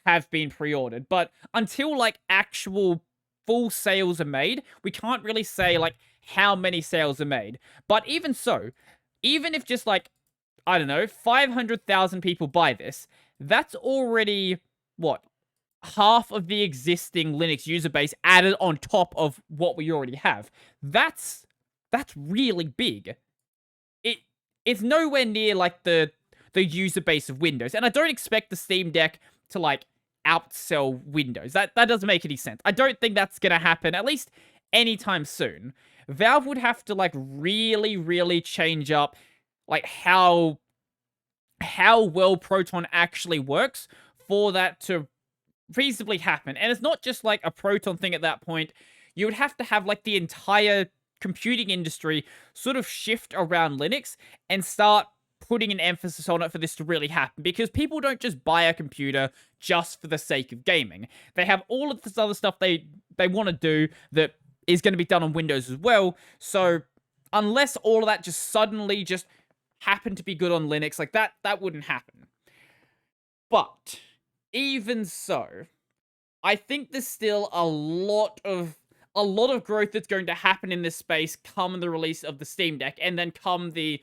have been pre-ordered. But until, like, actual full sales are made, we can't really say, like, how many sales are made. But even so... Even if just, like, I don't know, 500,000 people buy this, that's already, what, half of the existing Linux user base added on top of what we already have. That's really big. It's nowhere near like the user base of Windows, and I don't expect the Steam Deck to like outsell Windows. That doesn't make any sense. I don't think that's gonna happen, at least anytime soon. Valve would have to like really change up like how well Proton actually works for that to feasibly happen. And it's not just like a Proton thing at that point. You would have to have like the entire computing industry sort of shift around Linux and start putting an emphasis on it for this to really happen, because people don't just buy a computer just for the sake of gaming. They have all of this other stuff they want to do that is going to be done on Windows as well. So unless all of that just suddenly just happened to be good on Linux, like that wouldn't happen. But even so, I think there's still a lot of growth that's going to happen in this space come the release of the Steam Deck, and then come the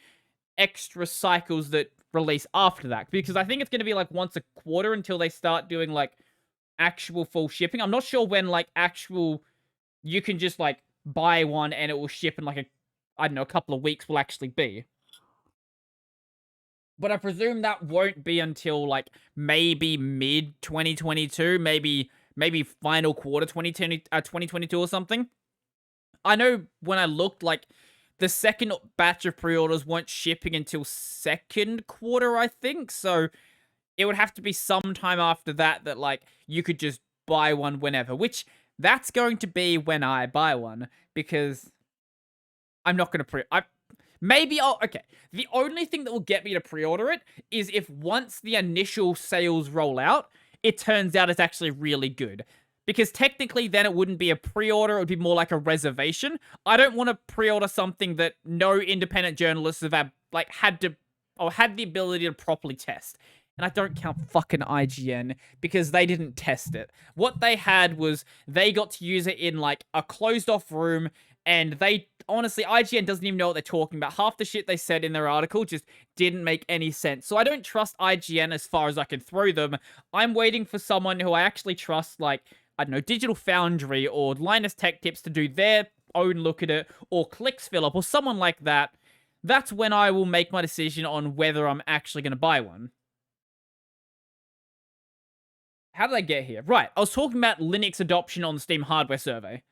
extra cycles that release after that. Because I think it's going to be like once a quarter until they start doing like actual full shipping. I'm not sure when like actual you can just like buy one and it will ship in like a couple of weeks will actually be. But I presume that won't be until like maybe mid 2022, maybe final quarter 2022 or something. I know when I looked, like the second batch of pre-orders weren't shipping until second quarter, I think. So it would have to be sometime after that like you could just buy one whenever, which that's going to be when I buy one, because I'm not going to okay. The only thing that will get me to pre-order it is if once the initial sales roll out, it turns out it's actually really good. Because technically then it wouldn't be a pre-order, it would be more like a reservation. I don't want to pre-order something that no independent journalists have had the ability to properly test. And I don't count fucking IGN, because they didn't test it. What they had was they got to use it in like a closed off room, and honestly, IGN doesn't even know what they're talking about. Half the shit they said in their article just didn't make any sense. So I don't trust IGN as far as I can throw them. I'm waiting for someone who I actually trust, like, I don't know, Digital Foundry or Linus Tech Tips, to do their own look at it, or Clicks Phillip, or someone like that. That's when I will make my decision on whether I'm actually going to buy one. How did I get here? Right, I was talking about Linux adoption on the Steam hardware survey.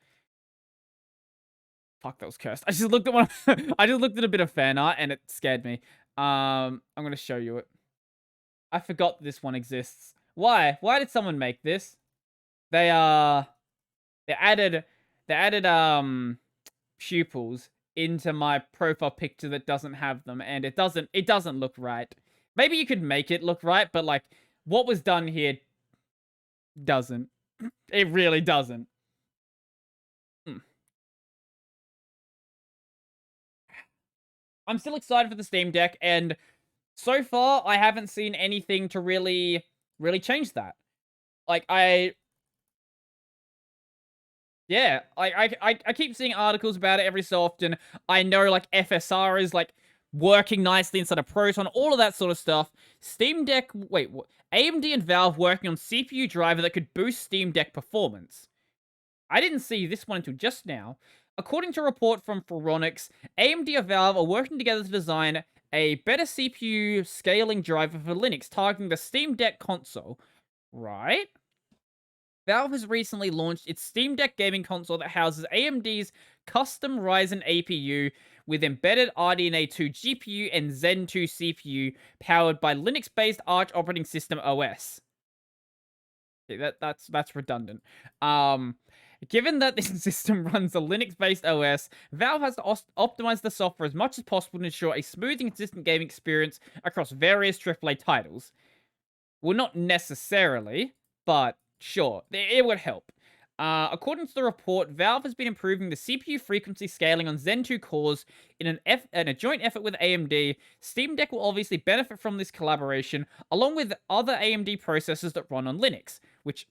Fuck, that was cursed. I just looked at I just looked at a bit of fan art and it scared me. I'm gonna show you it. I forgot this one exists. Why? Why did someone make this? They added pupils into my profile picture that doesn't have them, and it doesn't look right. Maybe you could make it look right, but like what was done here doesn't. It really doesn't. I'm still excited for the Steam Deck, and so far I haven't seen anything to really change that. Like I keep seeing articles about it every so often. I know like FSR is like working nicely inside of Proton, all of that sort of stuff. Steam Deck, wait, what? AMD and Valve working on CPU driver that could boost Steam Deck performance. I didn't see this one until just now. According to a report from Phoronix, AMD and Valve are working together to design a better CPU scaling driver for Linux, targeting the Steam Deck console. Right? Valve has recently launched its Steam Deck gaming console that houses AMD's custom Ryzen APU with embedded RDNA 2 GPU and Zen 2 CPU, powered by Linux-based Arch operating system OS. Okay, that's redundant. Given that this system runs a Linux-based OS, Valve has to optimize the software as much as possible to ensure a smooth and consistent gaming experience across various AAA titles. Well, not necessarily, but sure, it would help. According to the report, Valve has been improving the CPU frequency scaling on Zen 2 cores in a joint effort with AMD. Steam Deck will obviously benefit from this collaboration, along with other AMD processors that run on Linux, which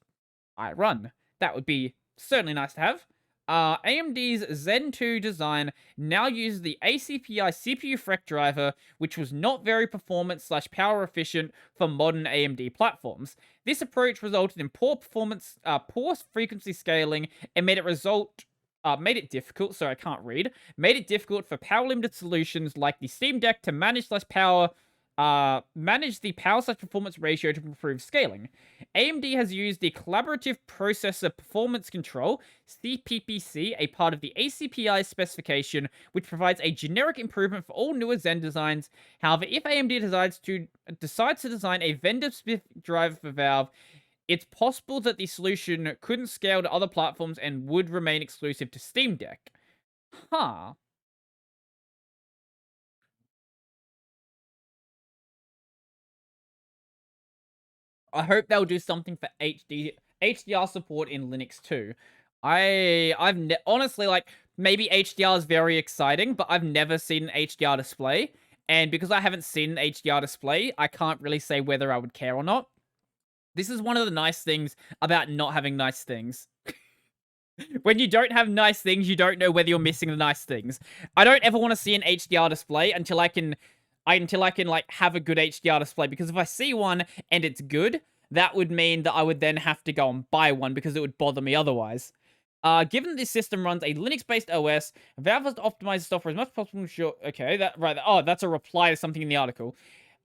I run. That would be certainly nice to have. AMD's Zen 2 design now uses the ACPI CPU FREC driver, which was not very performance/power efficient for modern AMD platforms. This approach resulted in poor performance, poor frequency scaling, and made it difficult. Sorry, I can't read. Made it difficult for power-limited solutions like the Steam Deck to manage the power/performance ratio to improve scaling. AMD has used the Collaborative Processor Performance Control, CPPC, a part of the ACPI specification, which provides a generic improvement for all newer Zen designs. However, if AMD decides to design a vendor-specific driver for Valve, it's possible that the solution couldn't scale to other platforms and would remain exclusive to Steam Deck. Huh. I hope they'll do something for HDR support in Linux too. Honestly, like, maybe HDR is very exciting, but I've never seen an HDR display, and because I haven't seen an HDR display, I can't really say whether I would care or not. This is one of the nice things about not having nice things. When you don't have nice things, you don't know whether you're missing the nice things. I don't ever want to see an HDR display until I can like have a good HDR display, because if I see one and it's good, that would mean that I would then have to go and buy one because it would bother me otherwise. Given that this system runs a Linux-based OS, Valve has to optimize the software as much as possible. Sure, okay, that's a reply to something in the article.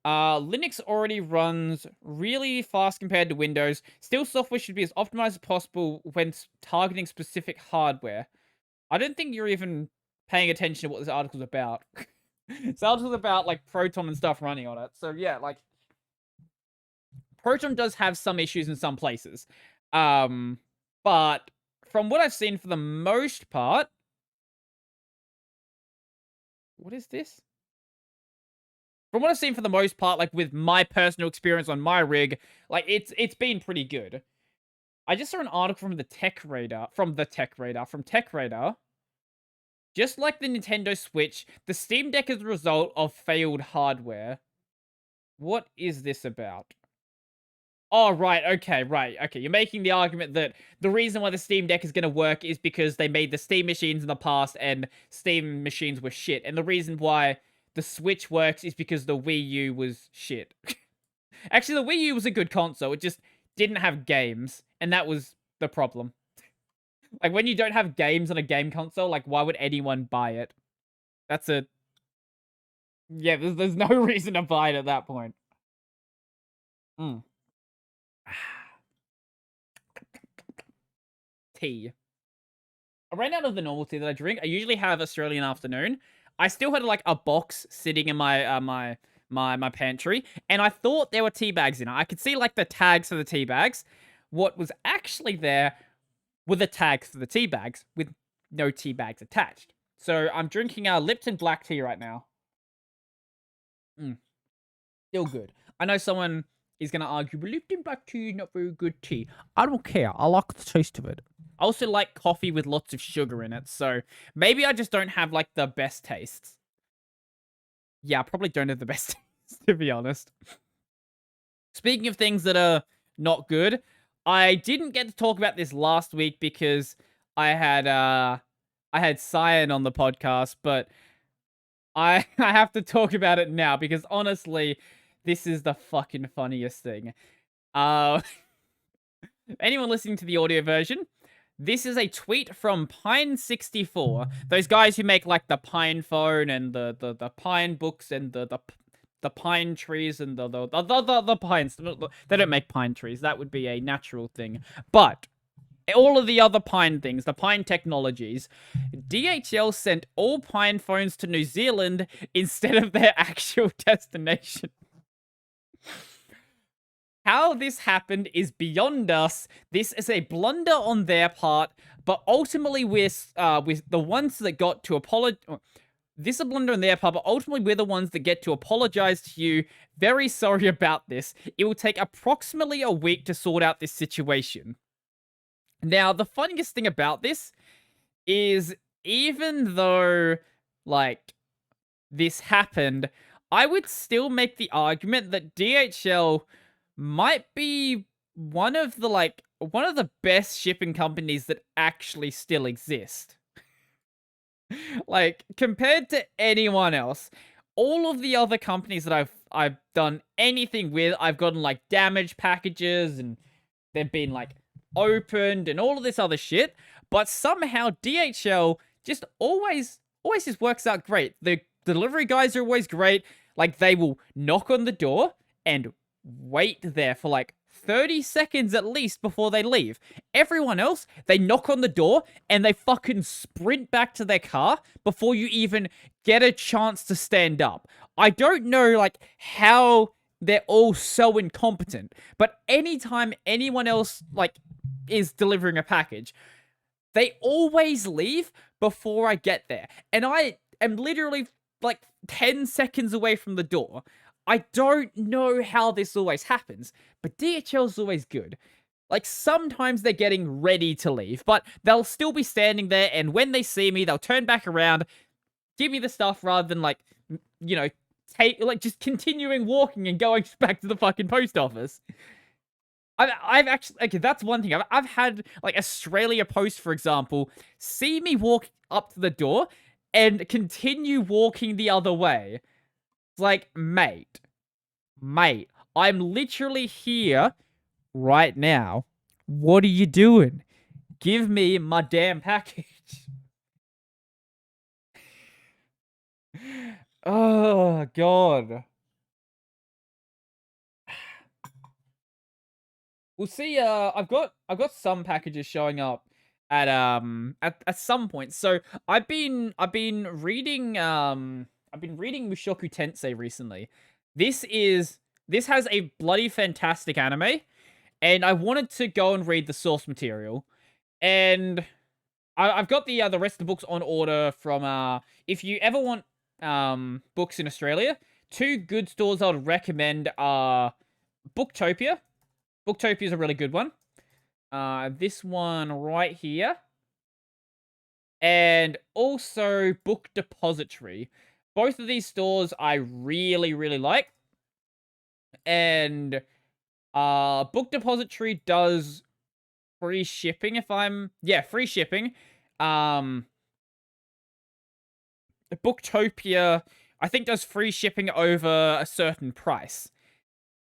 Linux already runs really fast compared to Windows. Still, software should be as optimized as possible when targeting specific hardware. I don't think you're even paying attention to what this article's about. This article's about, like, Proton and stuff running on it. So, yeah, like, Proton does have some issues in some places. But from what I've seen, for the most part... What is this? From what I've seen, for the most part, like, with my personal experience on my rig, like, it's been pretty good. I just saw an article from TechRadar. Just like the Nintendo Switch, the Steam Deck is a result of failed hardware. What is this about? Oh, right, okay. You're making the argument that the reason why the Steam Deck is going to work is because they made the Steam machines in the past and Steam machines were shit. And the reason why the Switch works is because the Wii U was shit. Actually, the Wii U was a good console. It just didn't have games, and that was the problem. Like, when you don't have games on a game console, like, why would anyone buy it? Yeah, there's no reason to buy it at that point. Tea. I ran out of the normal tea that I drink. I usually have Australian afternoon. I still had, like, a box sitting in my my pantry, and I thought there were tea bags in it. I could see, like, the tags for the tea bags. What was actually there were the tags for the tea bags with no tea bags attached. So I'm drinking Lipton black tea right now. Still good. I know someone is going to argue, but Lipton black tea is not very good tea. I don't care. I like the taste of it. I also like coffee with lots of sugar in it, so maybe I just don't have, like, the best tastes. Yeah, I probably don't have the best tastes, to be honest. Speaking of things that are not good, I didn't get to talk about this last week because I had Cyan on the podcast, but I have to talk about it now because, honestly, this is the fucking funniest thing. Anyone listening to the audio version, this is a tweet from Pine64. Those guys who make, like, the Pine phone and the Pine books and the pine trees and the pines. They don't make pine trees. That would be a natural thing. But all of the other pine things, the pine technologies, DHL sent all pine phones to New Zealand instead of their actual destination. How this happened is beyond us. This is a blunder on their part, but ultimately with the ones that got to apologize. This is a blunder on their part, but ultimately we're the ones that get to apologize to you. Very sorry about this. It will take approximately a week to sort out this situation. Now, the funniest thing about this is, even though, like, this happened, I would still make the argument that DHL might be one of the, like, one of the best shipping companies that actually still exist. Like, compared to anyone else, all of the other companies that I've done anything with, I've gotten like damaged packages and they've been like opened and all of this other shit. But somehow DHL just always just works out great. The delivery guys are always great. Like, they will knock on the door and wait there for like 30 seconds at least before they leave. Everyone else, they knock on the door and they fucking sprint back to their car before you even get a chance to stand up. I don't know, like, how they're all so incompetent, but anytime anyone else, like, is delivering a package, they always leave before I get there. And I am literally, like, 10 seconds away from the door. I don't know how this always happens, but DHL's always good. Like, sometimes they're getting ready to leave, but they'll still be standing there, and when they see me, they'll turn back around, give me the stuff rather than, like, you know, just continuing walking and going back to the fucking post office. I've actually, okay, that's one thing. I've had, like, Australia Post, for example, see me walk up to the door and continue walking the other way. It's like, mate, I'm literally here right now. What are you doing? Give me my damn package. Oh, God. We'll see. I've got some packages showing up at some point. So I've been reading Mushoku Tensei recently. This has a bloody fantastic anime, and I wanted to go and read the source material, and I've got the rest of the books on order from if you ever want books in Australia, two good stores I would recommend are Booktopia. Booktopia is a really good one. This one right here. And also Book Depository. Both of these stores I really, really like. And Book Depository does free shipping free shipping. Booktopia, I think, does free shipping over a certain price.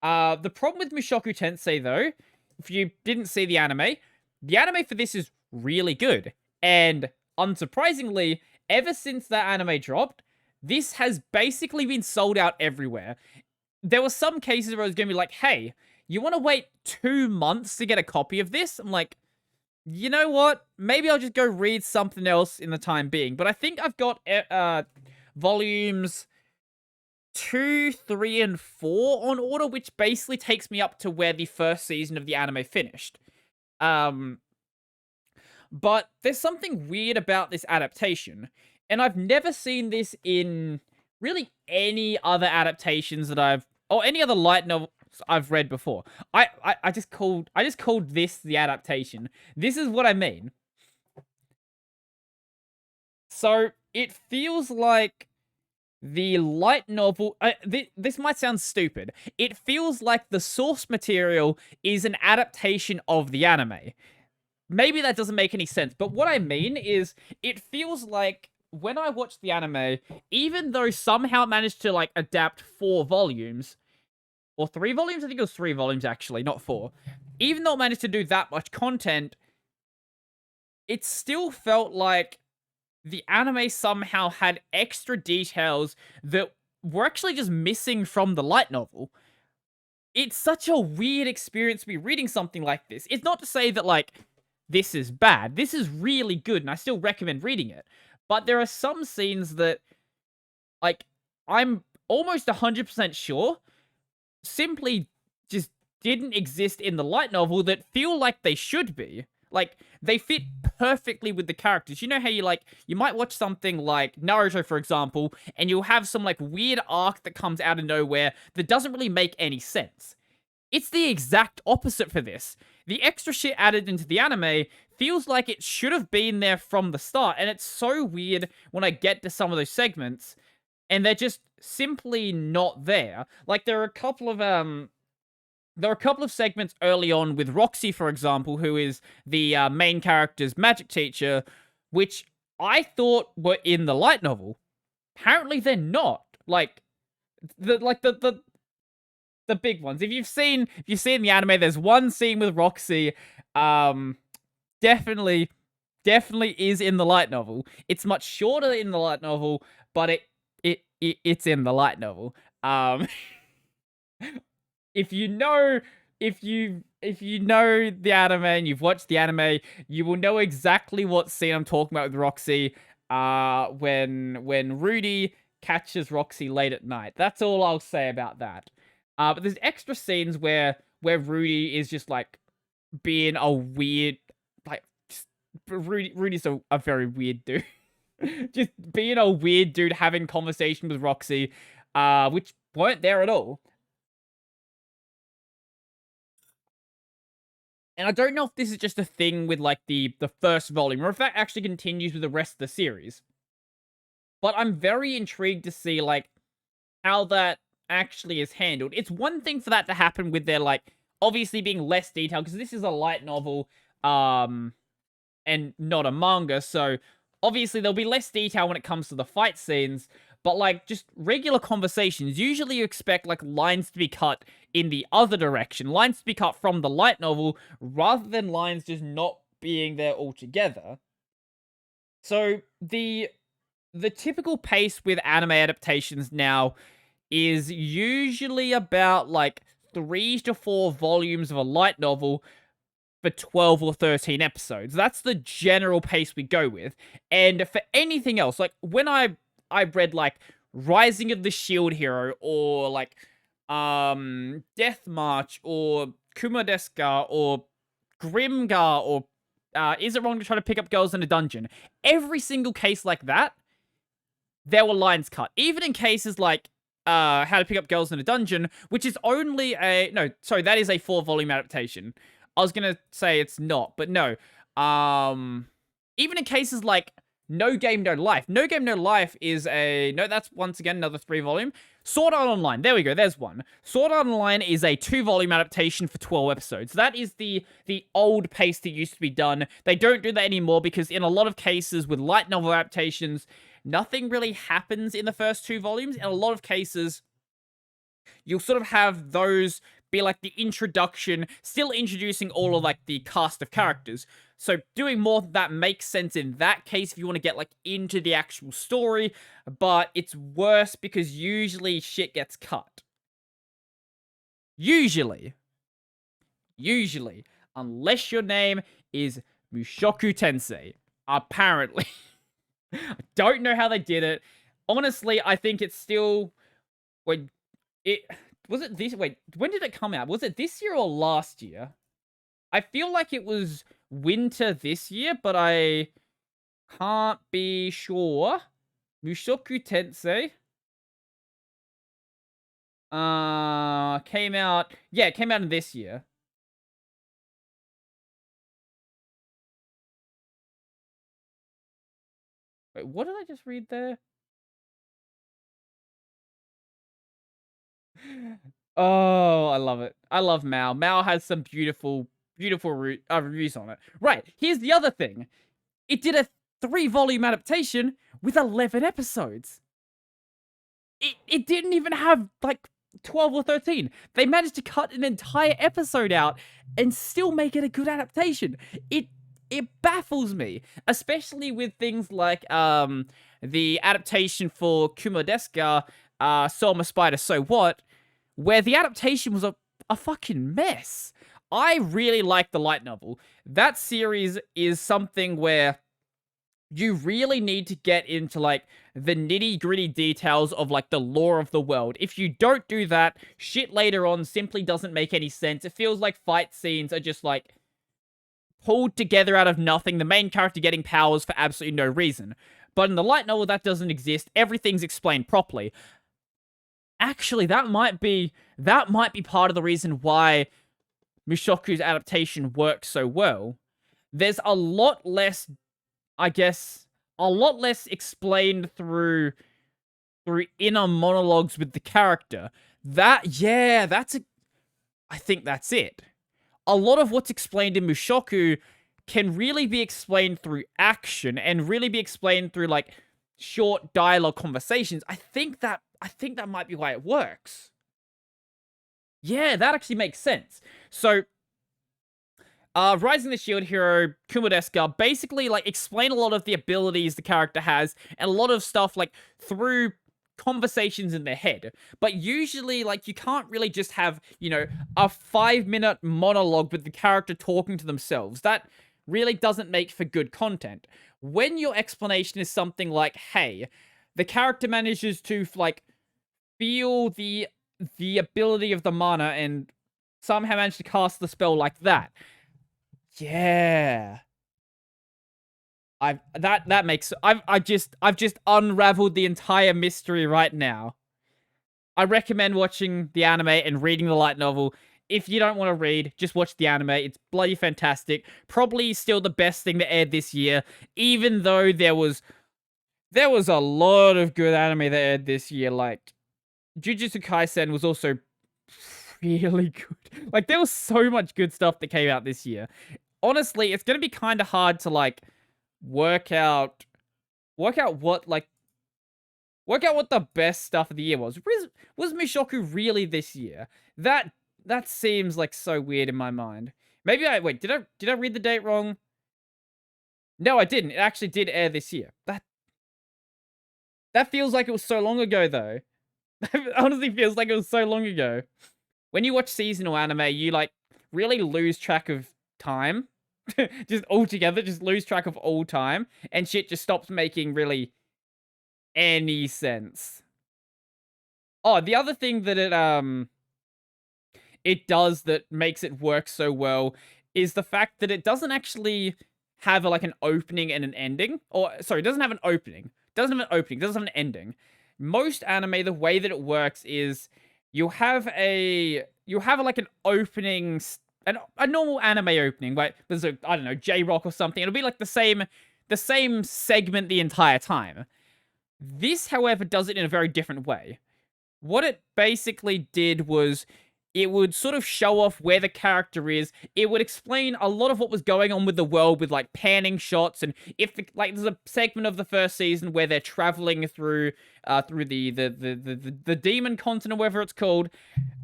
The problem with Mushoku Tensei, though, if you didn't see the anime for this is really good. And unsurprisingly, ever since that anime dropped, this has basically been sold out everywhere. There were some cases where I was going to be like, hey, you want to wait 2 months to get a copy of this? I'm like, you know what? Maybe I'll just go read something else in the time being. But I think I've got volumes 2, 3, and 4 on order, which basically takes me up to where the first season of the anime finished. But there's something weird about this adaptation, and I've never seen this in really any other adaptations that or any other light novels I've read before. I just called this the adaptation. This is what I mean. So it feels like the light novel, this might sound stupid. It feels like the source material is an adaptation of the anime. Maybe that doesn't make any sense, but what I mean is, it feels like when I watched the anime, even though somehow it managed to, like, adapt 4 volumes, or 3 volumes? I think it was 3 volumes, actually, not 4. Even though it managed to do that much content, it still felt like the anime somehow had extra details that were actually just missing from the light novel. It's such a weird experience to be reading something like this. It's not to say that, like, this is bad. This is really good, and I still recommend reading it. But there are some scenes that, like, I'm almost 100% sure simply just didn't exist in the light novel that feel like they should be. Like, they fit perfectly with the characters. You know how you might watch something like Naruto, for example, and you'll have some, like, weird arc that comes out of nowhere that doesn't really make any sense. It's the exact opposite for this. The extra shit added into the anime feels like it should have been there from the start, and it's so weird when I get to some of those segments, and they're just simply not there. Like, there are a couple of, there are a couple of segments early on with Roxy, for example, who is the main character's magic teacher, which I thought were in the light novel. Apparently, they're not. Like the big ones. If you've seen the anime, there's one scene with Roxy. Definitely is in the light novel. It's much shorter in the light novel, but it's in the light novel. If you know the anime and you've watched the anime, you will know exactly what scene I'm talking about with Roxy. When Rudy catches Roxy late at night. That's all I'll say about that. But there's extra scenes where Rudy is just like being a weird, like, Rudy's a very weird dude. Just being a weird dude having conversation with Roxy, which weren't there at all. And I don't know if this is just a thing with, like, the first volume, or if that actually continues with the rest of the series. But I'm very intrigued to see, like, how that actually is handled. It's one thing for that to happen with their, like, obviously being less detailed, because this is a light novel, and not a manga, so obviously there'll be less detail when it comes to the fight scenes, but, like, just regular conversations. Usually you expect, like, lines to be cut in the other direction. Lines to be cut from the light novel, rather than lines just not being there altogether. So, the typical pace with anime adaptations now is usually about, like, 3 to 4 volumes of a light novel for 12 or 13 episodes. That's the general pace we go with. And for anything else, like, when I read, like, Rising of the Shield Hero, or, like, Death March, or Kumadeska, or Grimgar, or Is It Wrong to Try to Pick Up Girls in a Dungeon? Every single case like that, there were lines cut. Even in cases like How to Pick Up Girls in a Dungeon, which is only a... No, sorry, that is a 4-volume adaptation. I was gonna say it's not, but no. Even in cases like No Game, No Life. No Game, No Life is a... No, that's once again another 3-volume. Sword Art Online. There we go, there's one. Sword Art Online is a 2-volume adaptation for 12 episodes. That is the old pace that used to be done. They don't do that anymore because in a lot of cases with light novel adaptations, nothing really happens in the first 2 volumes. In a lot of cases, you'll sort of have those be like the introduction, still introducing all of, like, the cast of characters. So doing more of that makes sense in that case if you want to get, like, into the actual story, but it's worse because usually shit gets cut. Usually. Unless your name is Mushoku Tensei. Apparently. I don't know how they did it. Honestly, I think it's still... When did it come out? Was it this year or last year? I feel like it was winter this year, but I can't be sure. Mushoku Tensei. Came out... Yeah, it came out in this year. Wait, what did I just read there? Oh, I love it. I love Mao. Mao has some beautiful reviews on it. Right, here's the other thing. It did a 3-volume adaptation with 11 episodes. It didn't even have, like, 12 or 13. They managed to cut an entire episode out and still make it a good adaptation. It baffles me, especially with things like the adaptation for Kumodeska, So I'm a Spider, So What, where the adaptation was a fucking mess. I really like the light novel. That series is something where you really need to get into, like, the nitty-gritty details of, like, the lore of the world. If you don't do that, shit later on simply doesn't make any sense. It feels like fight scenes are just, like, pulled together out of nothing, the main character getting powers for absolutely no reason. But in the light novel, that doesn't exist. Everything's explained properly. Actually, that might be part of the reason why Mushoku's adaptation works so well. There's a lot less, I guess, explained through inner monologues with the character. I I think that's it. A lot of what's explained in Mushoku can really be explained through action and really be explained through like short dialogue conversations. I think that might be why it works. Yeah, that actually makes sense. So, Rising the Shield Hero, Kumodesuka, basically, like, explain a lot of the abilities the character has, and a lot of stuff, like, through conversations in their head. But usually, like, you can't really just have, you know, a 5-minute monologue with the character talking to themselves. That really doesn't make for good content. When your explanation is something like, hey, the character manages to, like, feel the ability of the mana and somehow manage to cast the spell like that. Yeah. I've just unraveled the entire mystery right now. I recommend watching the anime and reading the light novel. If you don't want to read, just watch the anime. It's bloody fantastic. Probably still the best thing that aired this year, even though there was a lot of good anime that aired this year. Like Jujutsu Kaisen was also really good. Like there was so much good stuff that came out this year. Honestly, it's gonna be kind of hard to like work out what the best stuff of the year was. Was Mushoku really this year? That seems like so weird in my mind. Maybe wait, did I read the date wrong? No, I didn't. It actually did air this year. That feels like it was so long ago though. It honestly feels like it was so long ago. When you watch seasonal anime, you like really lose track of time. Just altogether, just lose track of all time, and shit just stops making really any sense. Oh, the other thing that it does that makes it work so well is the fact that it doesn't actually have like an opening and an ending. Or sorry, it doesn't have an opening. Doesn't have an ending. Most anime, the way that it works is you have like an opening, a normal anime opening, right? There's a, I don't know, J-Rock or something. It'll be like the same segment the entire time. This, however, does it in a very different way. What it basically did was it would sort of show off where the character is. It would explain a lot of what was going on with the world with like panning shots, and if like there's a segment of the first season where they're traveling through the demon continent, whatever it's called,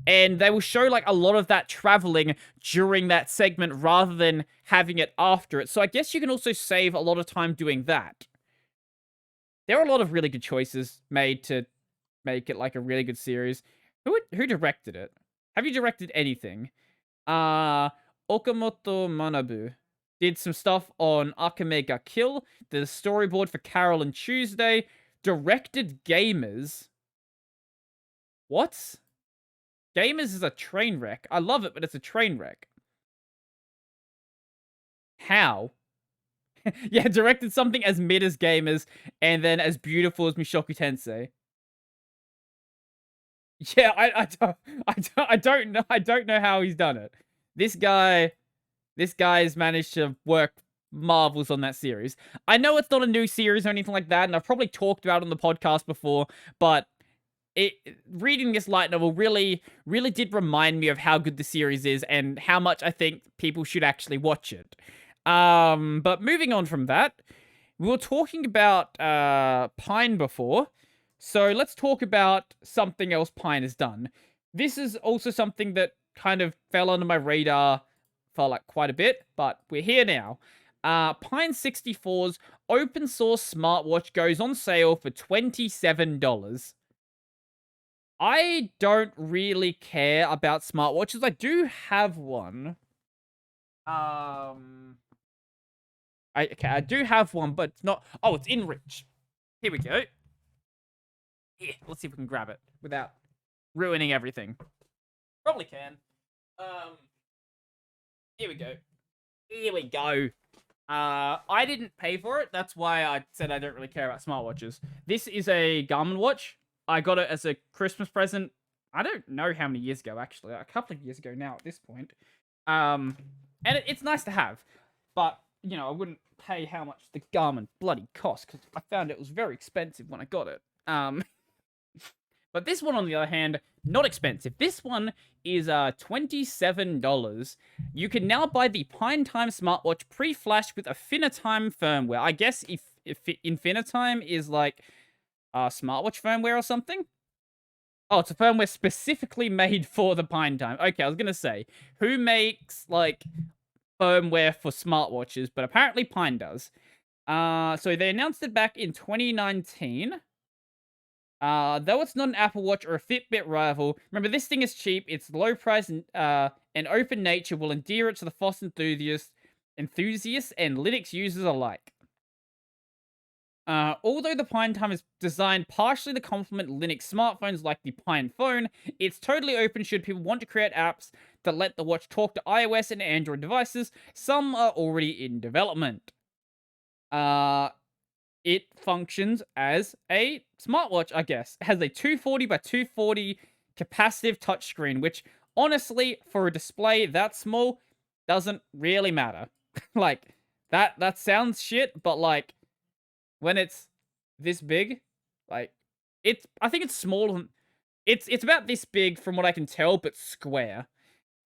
and they will show like a lot of that traveling during that segment rather than having it after it. So I guess you can also save a lot of time doing that. There are a lot of really good choices made to make it like a really good series. Who directed it? Have you directed anything? Okamoto Manabu did some stuff on Akame ga Kill, the storyboard for Carol and Tuesday, directed Gamers. What? Gamers is a train wreck. I love it, but it's a train wreck. How? Yeah, directed something as mid as Gamers, and then as beautiful as Mushoku Tensei. Yeah, I don't know how he's done it. This guy's managed to work marvels on that series. I know it's not a new series or anything like that, and I've probably talked about it on the podcast before, but reading this light novel really did remind me of how good the series is and how much I think people should actually watch it. But moving on from that, we were talking about Pine before. So let's talk about something else Pine has done. This is also something that kind of fell under my radar for like quite a bit, but we're here now. Pine 64's open source smartwatch goes on sale for $27. I don't really care about smartwatches. I do have one. I do have one, but it's not. Oh, it's in reach. Here we go. Yeah, let's see if we can grab it without ruining everything. Probably can. Here we go. Here we go. I didn't pay for it. That's why I said I don't really care about smartwatches. This is a Garmin watch. I got it as a Christmas present. I don't know how many years ago, actually. A couple of years ago now at this point. And it's nice to have. But, you know, I wouldn't pay how much the Garmin bloody cost, because I found it was very expensive when I got it. But this one, on the other hand, not expensive. This one is $27. You can now buy the Pine Time smartwatch pre-flashed with Infinitime firmware. I guess if Infinitime is like smartwatch firmware or something. Oh, it's a firmware specifically made for the Pine Time. Okay, I was gonna say, who makes like firmware for smartwatches? But apparently Pine does. So they announced it back in 2019. Though it's not an Apple Watch or a Fitbit rival, remember this thing is cheap, it's low price, and open nature will endear it to the FOSS enthusiasts and Linux users alike. Although the Pine Time is designed partially to complement Linux smartphones like the Pine Phone, it's totally open should people want to create apps that let the watch talk to iOS and Android devices. Some are already in development. It functions as a smartwatch, I guess. It has a 240 by 240 capacitive touchscreen, which honestly, for a display that small, doesn't really matter. Like, that sounds shit, but like, when it's this big, like, I think it's smaller than, it's about this big from what I can tell, but square.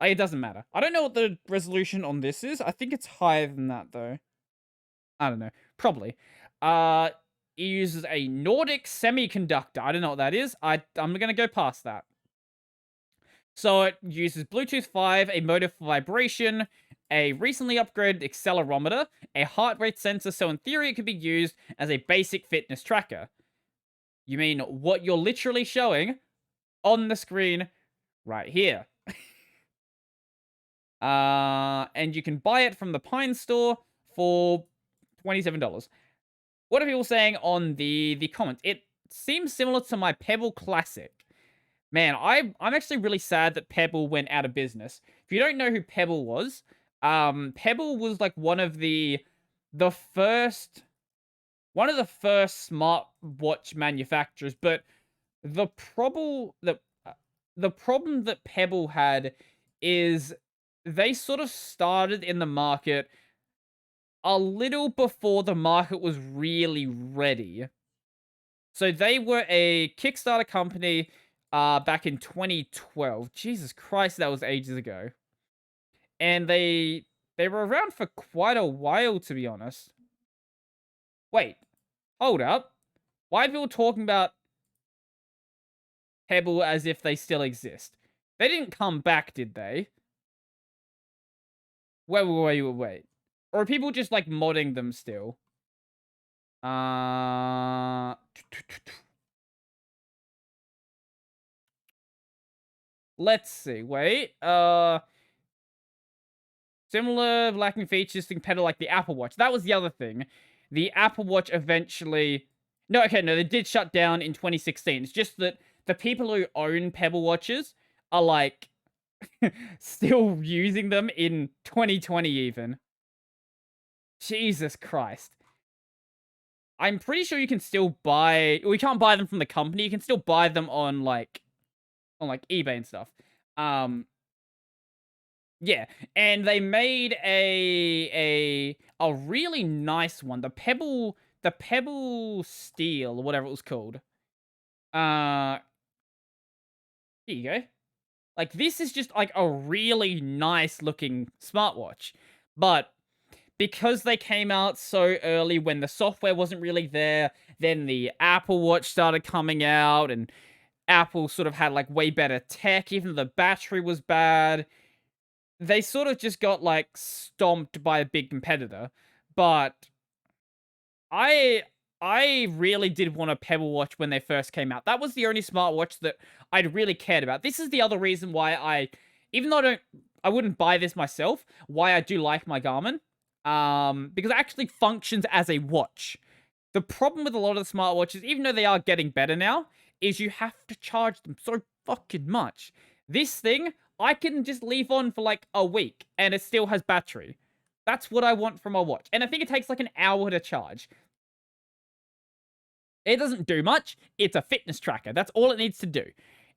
Like, it doesn't matter. I don't know what the resolution on this is. I think it's higher than that, though. I don't know. Probably. It uses a Nordic semiconductor. I don't know what that is. I'm gonna go past that. So it uses Bluetooth 5, a motor for vibration, a recently upgraded accelerometer, a heart rate sensor, so in theory it could be used as a basic fitness tracker. You mean what you're literally showing on the screen right here. And you can buy it from the Pine store for $27. What are people saying on the comments? It seems similar to my Pebble Classic. Man, I'm actually really sad that Pebble went out of business. If you don't know who Pebble was like one of the first smartwatch manufacturers, but the problem that Pebble had is they sort of started in the market a little before the market was really ready. So they were a Kickstarter company back in 2012. Jesus Christ, that was ages ago. And they were around for quite a while, to be honest. Wait, hold up. Why are people talking about Pebble as if they still exist? They didn't come back, did they? Wait. Or are people just, like, modding them still? Let's see. Wait. Similar lacking features to compare to, like, the Apple Watch. That was the other thing. The Apple Watch eventually... No, they did shut down in 2016. It's just that the people who own Pebble Watches are, like, still using them in 2020 even. Jesus Christ. I'm pretty sure you can still buy... We can't buy them from the company. You can still buy them on, like eBay and stuff. Yeah, and they made a really nice one. The Pebble Steel, or whatever it was called. Here you go. Like, this is just, like, a really nice looking smartwatch. But because they came out so early when the software wasn't really there, then the Apple Watch started coming out, and Apple sort of had, like, way better tech, even though the battery was bad. They sort of just got, like, stomped by a big competitor. But I really did want a Pebble Watch when they first came out. That was the only smartwatch that I'd really cared about. This is the other reason why even though I wouldn't buy this myself, why I do like my Garmin. Because it actually functions as a watch. The problem with a lot of the smartwatches, even though they are getting better now, is you have to charge them so fucking much. This thing, I can just leave on for like a week, and it still has battery. That's what I want from a watch. And I think it takes like an hour to charge. It doesn't do much. It's a fitness tracker. That's all it needs to do.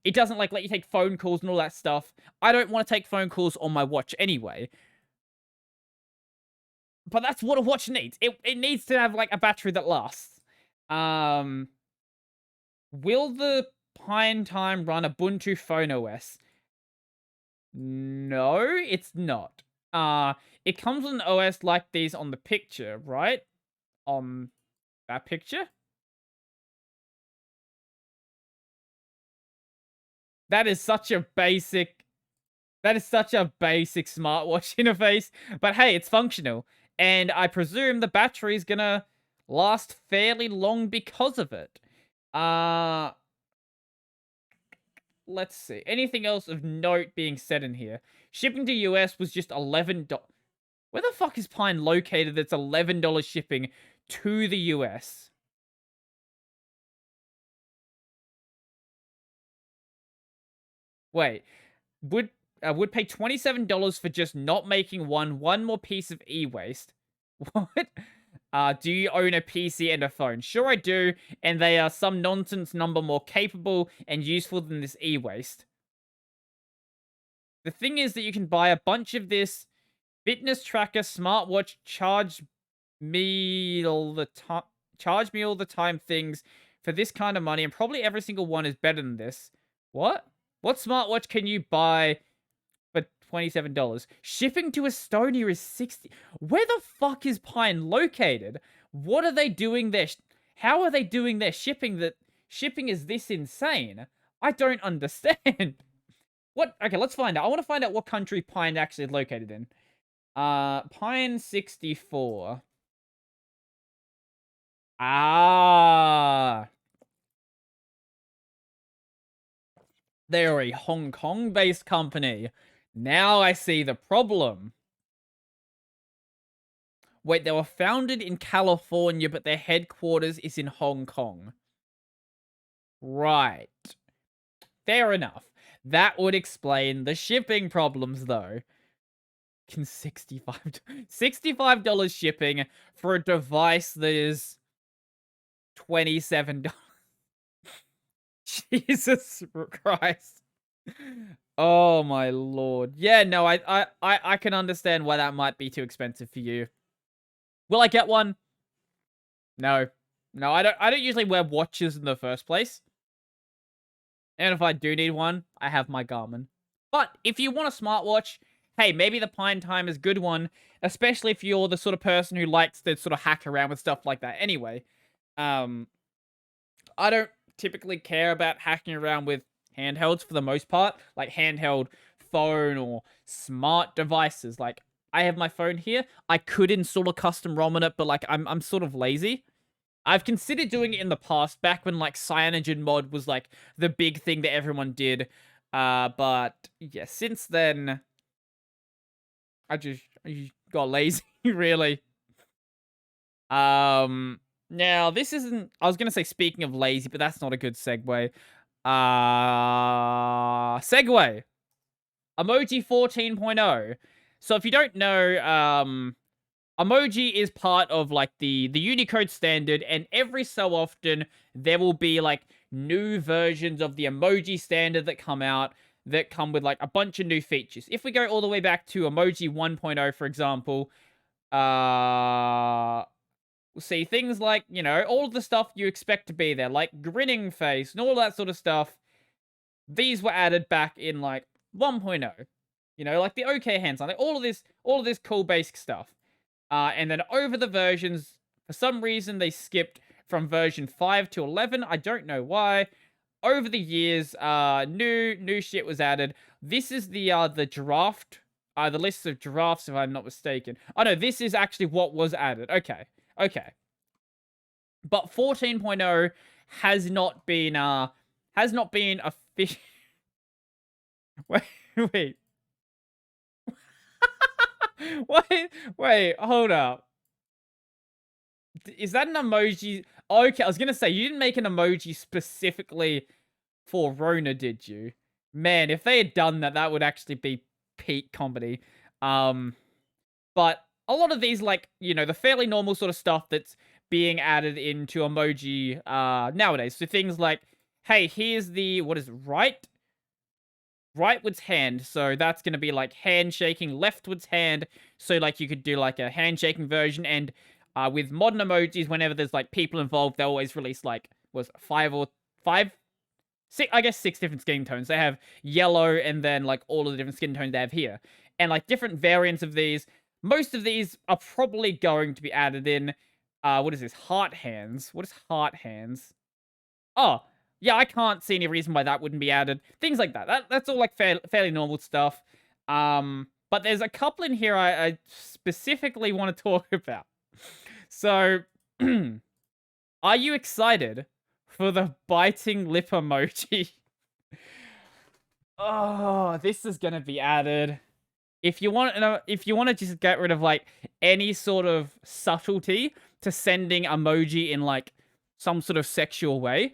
It doesn't like let you take phone calls and all that stuff. I don't want to take phone calls on my watch anyway. But that's what a watch needs. It needs to have like a battery that lasts. Will the Pine Time run Ubuntu Phone OS? No, it's not. It comes with an OS like these on the picture, right? On that picture? That is such a basic smartwatch interface, but hey, it's functional. And I presume the battery's gonna last fairly long because of it. Let's see. Anything else of note being said in here? Shipping to US was just $11. Where the fuck is Pine located that's $11 shipping to the US? Wait, would pay $27 for just not making one more piece of e-waste. What? Do you own a PC and a phone? Sure I do, and they are some nonsense number more capable and useful than this e-waste. The thing is that you can buy a bunch of this fitness tracker smartwatch charge me all the time things for this kind of money, and probably every single one is better than this. What? What smartwatch can you buy for $27? Shipping to Estonia is $60. Where the fuck is Pine located? What are they doing there? How are they doing their shipping that shipping is this insane? I don't understand. What? Okay, let's find out. I want to find out what country Pine actually is located in. Pine 64. Ah. They're a Hong Kong-based company. Now I see the problem. Wait, they were founded in California, but their headquarters is in Hong Kong. Right. Fair enough. That would explain the shipping problems, though. Can $65 shipping for a device that is $27. Jesus Christ. Oh my lord. Yeah, no, I can understand why that might be too expensive for you. Will I get one? No. No, I don't usually wear watches in the first place. And if I do need one, I have my Garmin. But if you want a smartwatch, hey, maybe the Pine Time is a good one, especially if you're the sort of person who likes to sort of hack around with stuff like that. Anyway, I don't typically care about hacking around with handhelds for the most part, like handheld phone or smart devices. Like, I have my phone here. I could install a custom ROM on it, but like I'm sort of lazy. I've considered doing it in the past, back when like CyanogenMod was like the big thing that everyone did. But yeah, since then I just got lazy, really. Now this isn't, I was gonna say speaking of lazy, but that's not a good segue. Segue. Emoji 14.0. So if you don't know, emoji is part of like the Unicode standard, and every so often there will be like new versions of the emoji standard that come out that come with like a bunch of new features. If we go all the way back to emoji 1.0, for example, we'll see things like, you know, all of the stuff you expect to be there, like grinning face and all that sort of stuff. These were added back in like 1.0. You know, like the OK hand sign, like all of this cool basic stuff. And then over the versions, for some reason, they skipped from version 5 to 11. I don't know why. Over the years, new shit was added. This is the draft, the list of drafts, if I'm not mistaken. Oh no, this is actually what was added. Okay. But 14.0 has not been official. Wait. Wait, hold up. Is that an emoji? Okay, I was gonna say, you didn't make an emoji specifically for Rona, did you? Man, if they had done that, that would actually be peak comedy. But a lot of these, like, you know, the fairly normal sort of stuff that's being added into emoji nowadays. So things like, hey, here's the, what is it, rightwards hand, so that's gonna be like handshaking, leftwards hand, so like you could do like a handshaking version. And with modern emojis, whenever there's like people involved, they always release like, was it five I guess 6 different skin tones. They have yellow and then like all of the different skin tones they have here. And like different variants of these. Most of these are probably going to be added in. What is this? Heart hands. What is heart hands? Oh, yeah, I can't see any reason why that wouldn't be added. Things like that. That's all like fairly normal stuff. But there's a couple in here I specifically want to talk about. So, are you excited for the biting lip emoji? Oh, this is gonna be added. If you want to just get rid of like any sort of subtlety to sending emoji in like some sort of sexual way,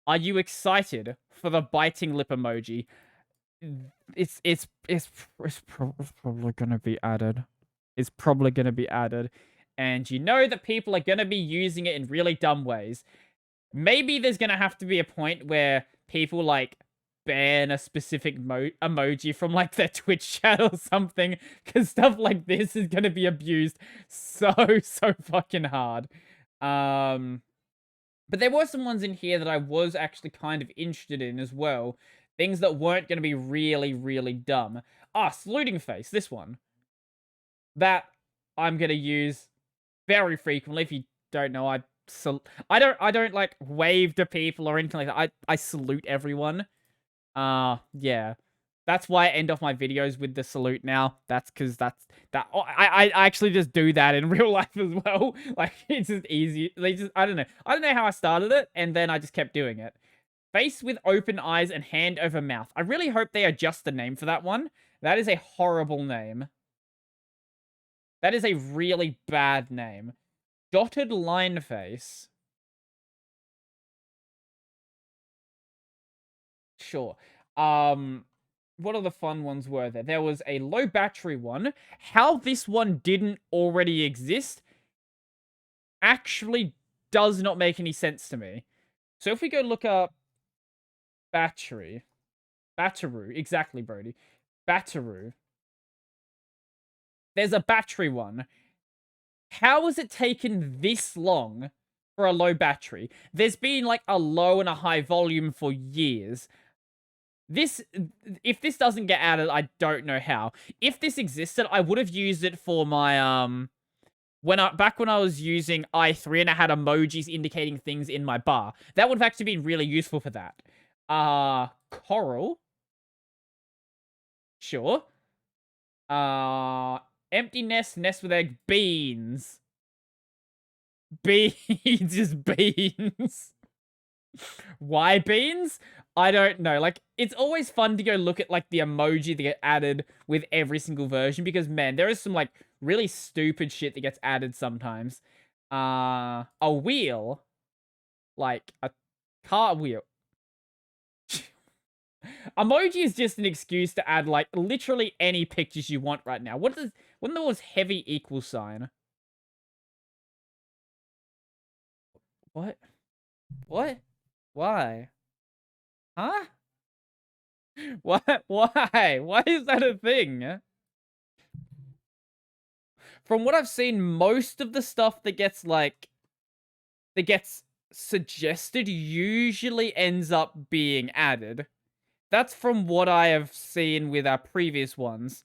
are you excited for the biting lip emoji? It's probably gonna be added. It's probably gonna be added. And you know that people are gonna be using it in really dumb ways. Maybe there's gonna have to be a point where people like ban a specific emoji from like their Twitch chat or something, because stuff like this is gonna be abused so fucking hard. But there were some ones in here that I was actually kind of interested in as well. Things that weren't going to be really dumb. Saluting face, this one. That I'm going to use very frequently. If you don't know, I don't like wave to people or anything like that. I salute everyone. Yeah. That's why I end off my videos with the salute now. That's because I actually just do that in real life as well. Like, it's just easy. I don't know. I don't know how I started it, and then I just kept doing it. Face with open eyes and hand over mouth. I really hope they adjust the name for that one. That is a horrible name. That is a really bad name. Dotted line face. Sure. What other fun ones were there? There was a low battery one. How this one didn't already exist actually does not make any sense to me. So if we go look up battery. Batteru. Exactly, Brodie. Batteru. There's a battery one. How has it taken this long for a low battery? There's been like a low and a high volume for years. If this doesn't get added, I don't know how. If this existed, I would have used it for my, back when I was using i3 and I had emojis indicating things in my bar. That would have actually been really useful for that. Coral. Sure. Empty nest with egg. Beans. Beans, just beans. Why beans? I don't know. Like, it's always fun to go look at, like, the emoji that get added with every single version. Because, man, there is some, like, really stupid shit that gets added sometimes. A wheel. Like, a car wheel. Emoji is just an excuse to add, like, literally any pictures you want right now. What was heavy equal sign? What? What? Why? Huh? What? Why? Why is that a thing? From what I've seen, most of the stuff that gets, like, that gets suggested usually ends up being added. That's from what I have seen with our previous ones.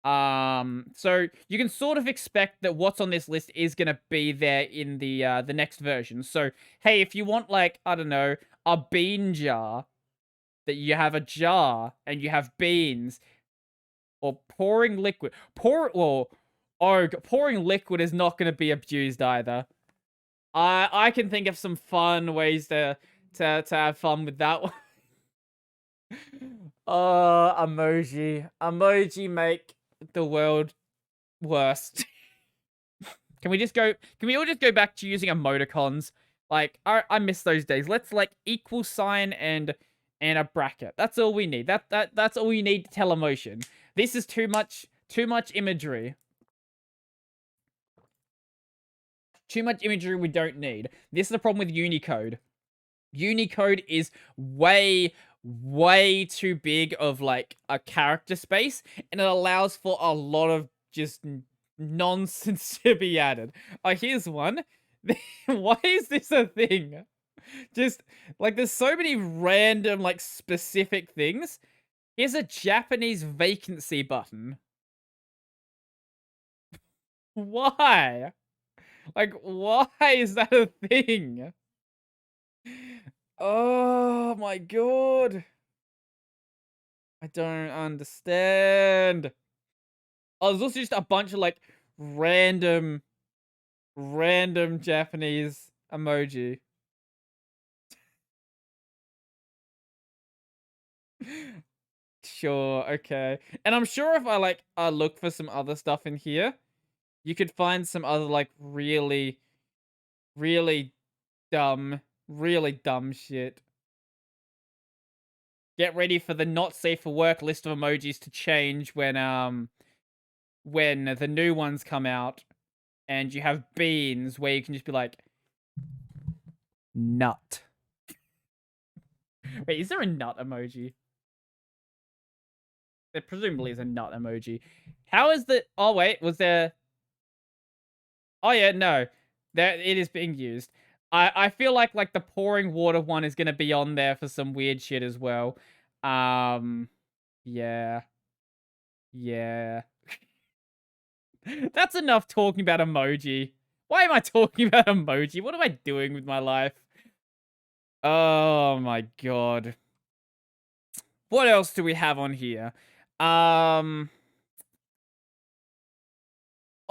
So you can sort of expect that what's on this list is gonna be there in the next version. So, hey, if you want, like, I don't know, a bean jar, that you have a jar and you have beans, or pouring liquid. Pouring liquid is not going to be abused either. I can think of some fun ways to have fun with that one. Emoji. Emoji make the world worse. Can we all just go back to using emoticons? Like, I miss those days. Let's, like, equal sign and a bracket. That's all we need. That's all you need to tell emotion. This is too much imagery. Too much imagery we don't need. This is the problem with Unicode. Unicode is way too big of, like, a character space, and it allows for a lot of just nonsense to be added. Here's one. Why is this a thing? Just, like, there's so many random, like, specific things. Here's a Japanese vacancy button. Why? Like, why is that a thing? Oh my god. I don't understand. Oh, there's also just a bunch of, like, random, random Japanese emoji. Sure, okay. And I'm sure if I, like, look for some other stuff in here, you could find some other, like, really, really really dumb shit. Get ready for the not safe for work list of emojis to change when the new ones come out and you have beans where you can just be like, nut. Wait, is there a nut emoji? There presumably is a nut emoji. How is the... Oh, wait, was there... Oh, yeah, no. There, it is being used. I feel like the pouring water one is going to be on there for some weird shit as well. Yeah. Yeah. That's enough talking about emoji. Why am I talking about emoji? What am I doing with my life? Oh my god. What else do we have on here? Oh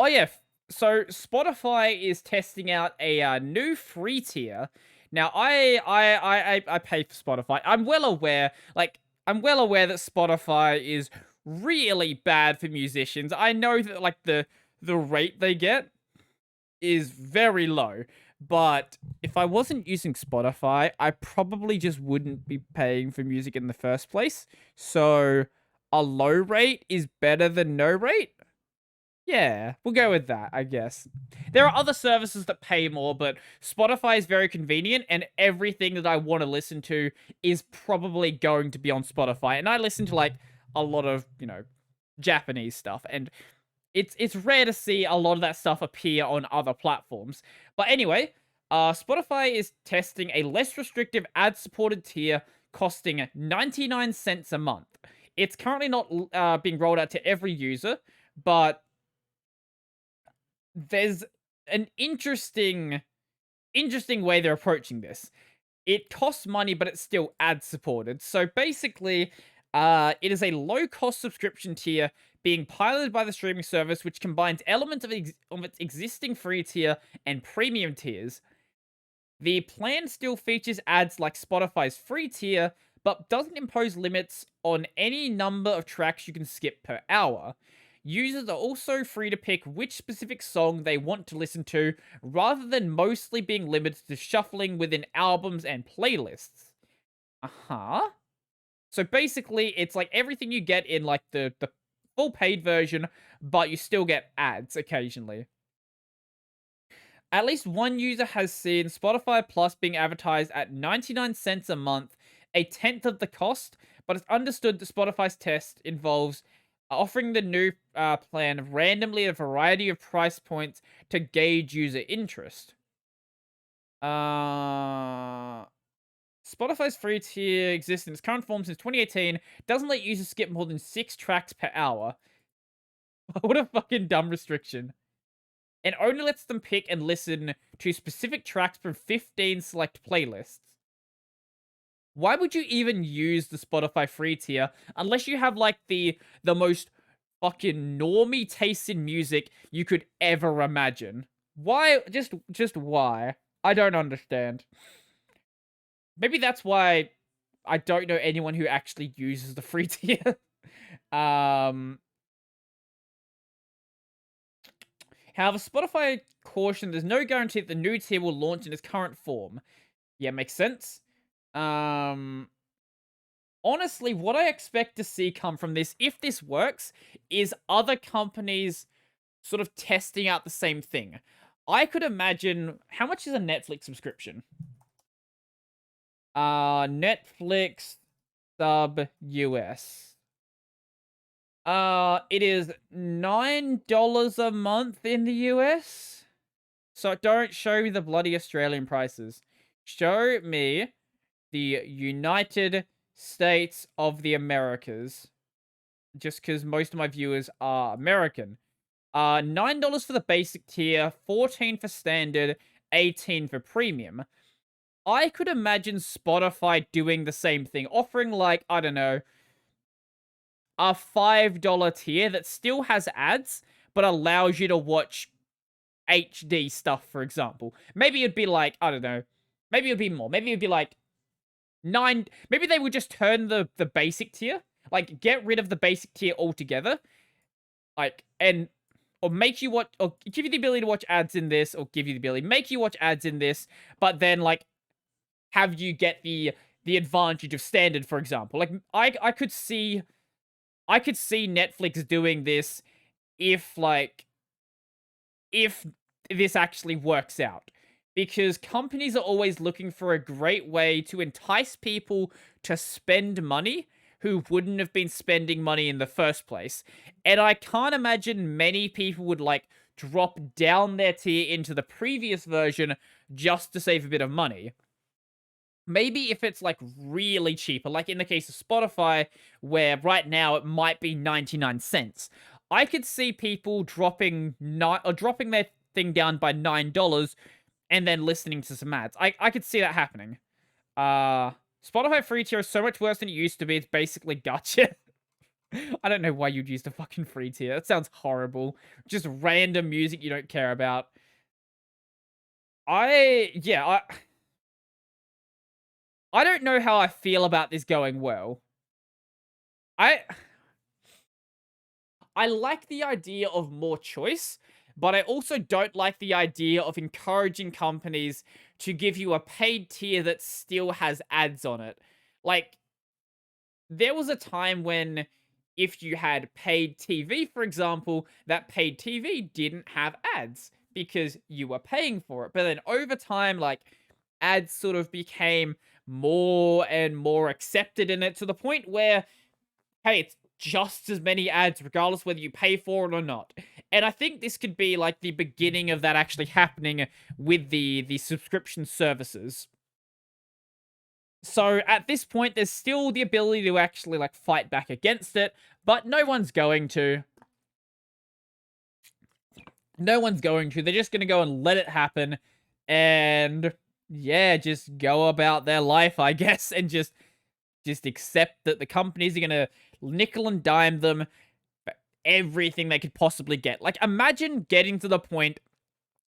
yeah. So Spotify is testing out a new free tier. Now I pay for Spotify. I'm well aware that Spotify is really bad for musicians. I know that like the rate they get is very low. But if I wasn't using Spotify, I probably just wouldn't be paying for music in the first place. So a low rate is better than no rate. Yeah, we'll go with that, I guess. There are other services that pay more, but Spotify is very convenient, and everything that I want to listen to is probably going to be on Spotify. And I listen to, like, a lot of, Japanese stuff, and it's rare to see a lot of that stuff appear on other platforms. But anyway, Spotify is testing a less restrictive ad-supported tier costing 99 cents a month. It's currently not being rolled out to every user, but there's an interesting way they're approaching this. It costs money, but it's still ad supported. So basically, it is a low cost subscription tier being piloted by the streaming service, which combines elements of its existing free tier and premium tiers. The plan still features ads like Spotify's free tier, but doesn't impose limits on any number of tracks you can skip per hour. Users are also free to pick which specific song they want to listen to, rather than mostly being limited to shuffling within albums and playlists. Uh-huh. So basically, it's like everything you get in like the full paid version, but you still get ads occasionally. At least one user has seen Spotify Plus being advertised at 99 cents a month, a tenth of the cost, but it's understood that Spotify's test involves offering the new plan randomly a variety of price points to gauge user interest. Spotify's free tier exists in its current form since 2018, doesn't let users skip more than 6 tracks per hour. What a fucking dumb restriction. And only lets them pick and listen to specific tracks from 15 select playlists. Why would you even use the Spotify free tier unless you have like the most fucking normie taste in music you could ever imagine? Why? Just why? I don't understand. Maybe that's why I don't know anyone who actually uses the free tier. However, Spotify cautioned there's no guarantee that the new tier will launch in its current form. Yeah, makes sense. Honestly, what I expect to see come from this, if this works, is other companies sort of testing out the same thing. I could imagine... How much is a Netflix subscription? Netflix sub US. It is $9 a month in the US. So don't show me the bloody Australian prices. Show me the United States of the Americas. Just because most of my viewers are American. $9 for the basic tier, 14 for standard, 18 for premium. I could imagine Spotify doing the same thing, offering like, I don't know, a $5 tier that still has ads, but allows you to watch HD stuff, for example. Maybe it'd be like, I don't know, maybe it'd be more. Maybe it'd be like maybe they would just turn the basic tier, like get rid of the basic tier altogether, like, and or make you watch, or give you the ability to watch ads in this, or give you the ability make you watch ads in this, but then like have you get the advantage of standard, for example. Like I could see Netflix doing this if if this actually works out. Because companies are always looking for a great way to entice people to spend money who wouldn't have been spending money in the first place. And I can't imagine many people would like drop down their tier into the previous version just to save a bit of money. Maybe if it's like really cheaper, like in the case of Spotify, where right now it might be 99 cents. I could see people dropping their thing down by $9 and then listening to some ads. I could see that happening. Spotify free tier is so much worse than it used to be. It's basically gotcha. I don't know why you'd use the fucking free tier. That sounds horrible. Just random music you don't care about. I don't know how I feel about this going well. I like the idea of more choice, but I also don't like the idea of encouraging companies to give you a paid tier that still has ads on it. Like, there was a time when if you had paid TV, for example, that paid TV didn't have ads because you were paying for it. But then over time, like, ads sort of became more and more accepted in it to the point where, hey, it's just as many ads regardless whether you pay for it or not. And I think this could be like the beginning of that actually happening with the subscription services. So at this point, there's still the ability to actually like fight back against it, but no one's going to. No one's going to. They're just going to go and let it happen and yeah, just go about their life, I guess, and just accept that the companies are going to nickel and dime them for everything they could possibly get. Like, imagine getting to the point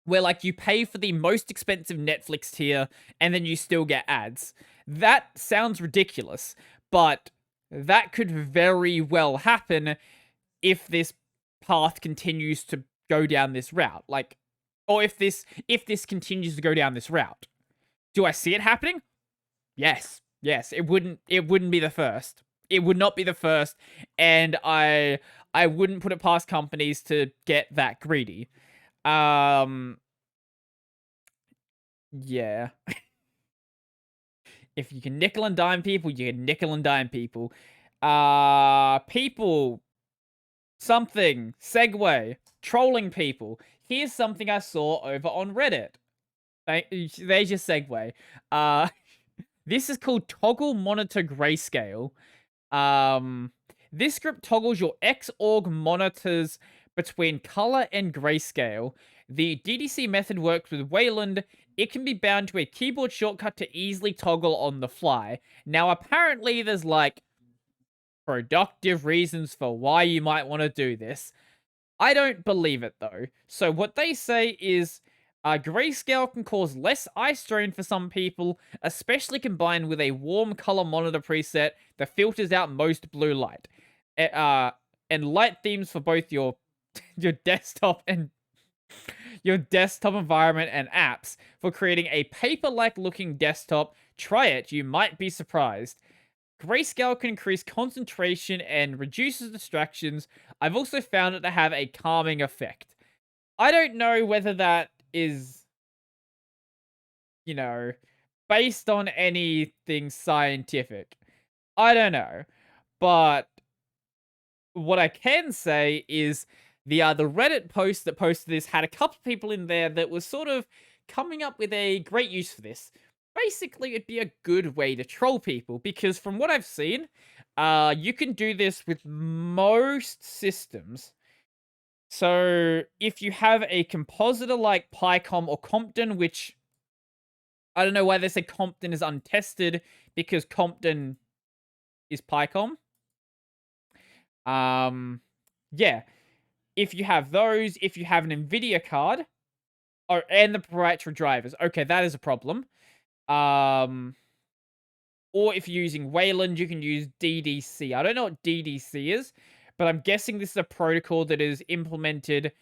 where, like, you pay for the most expensive Netflix tier and then you still get ads. That sounds ridiculous, but that could very well happen if this path continues to go down this route. Like, or if this continues to go down this route. Do I see it happening? Yes. Yes, it wouldn't be the first. It would not be the first, and I wouldn't put it past companies to get that greedy. Yeah. If you can nickel and dime people, you can nickel and dime people. People something segue trolling people. Here's something I saw over on Reddit. There's your segue. This is called Toggle Monitor Grayscale. This script toggles your Xorg monitors between color and grayscale. The DDC method works with Wayland. It can be bound to a keyboard shortcut to easily toggle on the fly. Now, apparently, there's like productive reasons for why you might want to do this. I don't believe it though. So what they say is grayscale can cause less eye strain for some people, especially combined with a warm color monitor preset that filters out most blue light. And light themes for both your desktop and your desktop environment and apps for creating a paper-like looking desktop. Try it, you might be surprised. Grayscale can increase concentration and reduces distractions. I've also found it to have a calming effect. I don't know whether that is, you know, based on anything scientific. I don't know. But what I can say is the Reddit post that posted this had a couple of people in there that was sort of coming up with a great use for this. basically it'd be a good way to troll people, because from what I've seen, you can do this with most systems. So if you have a compositor like Pycom or Compton, which I don't know why they say Compton is untested, because Compton is Pycom. Yeah. If you have those, if you have an NVIDIA card, and the proprietary drivers, okay, that is a problem. Or if you're using Wayland, you can use DDC. I don't know what DDC is, but I'm guessing this is a protocol that is implemented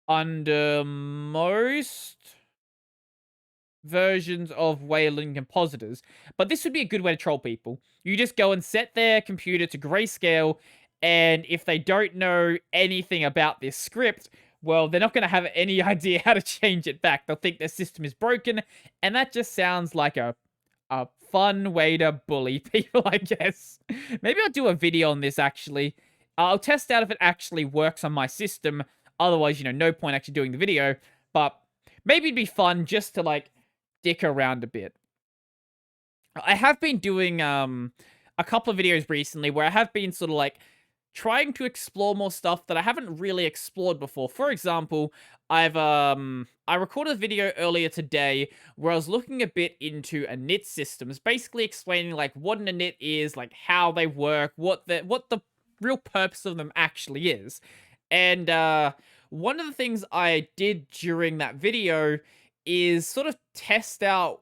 under most versions of Wayland compositors. But this would be a good way to troll people. You just go and set their computer to Grayscale, and if they don't know anything about this script, well, they're not going to have any idea how to change it back. They'll think their system is broken, and that just sounds like a fun way to bully people, I guess. Maybe I'll do a video on this, actually. I'll test out if it actually works on my system. Otherwise, no point actually doing the video. But maybe it'd be fun just to, like, dick around a bit. I have been doing a couple of videos recently where I have been sort of, like, trying to explore more stuff that I haven't really explored before. For example, I recorded a video earlier today where I was looking a bit into init systems, basically explaining like what an init is, like how they work, what the real purpose of them actually is. And one of the things I did during that video is sort of test out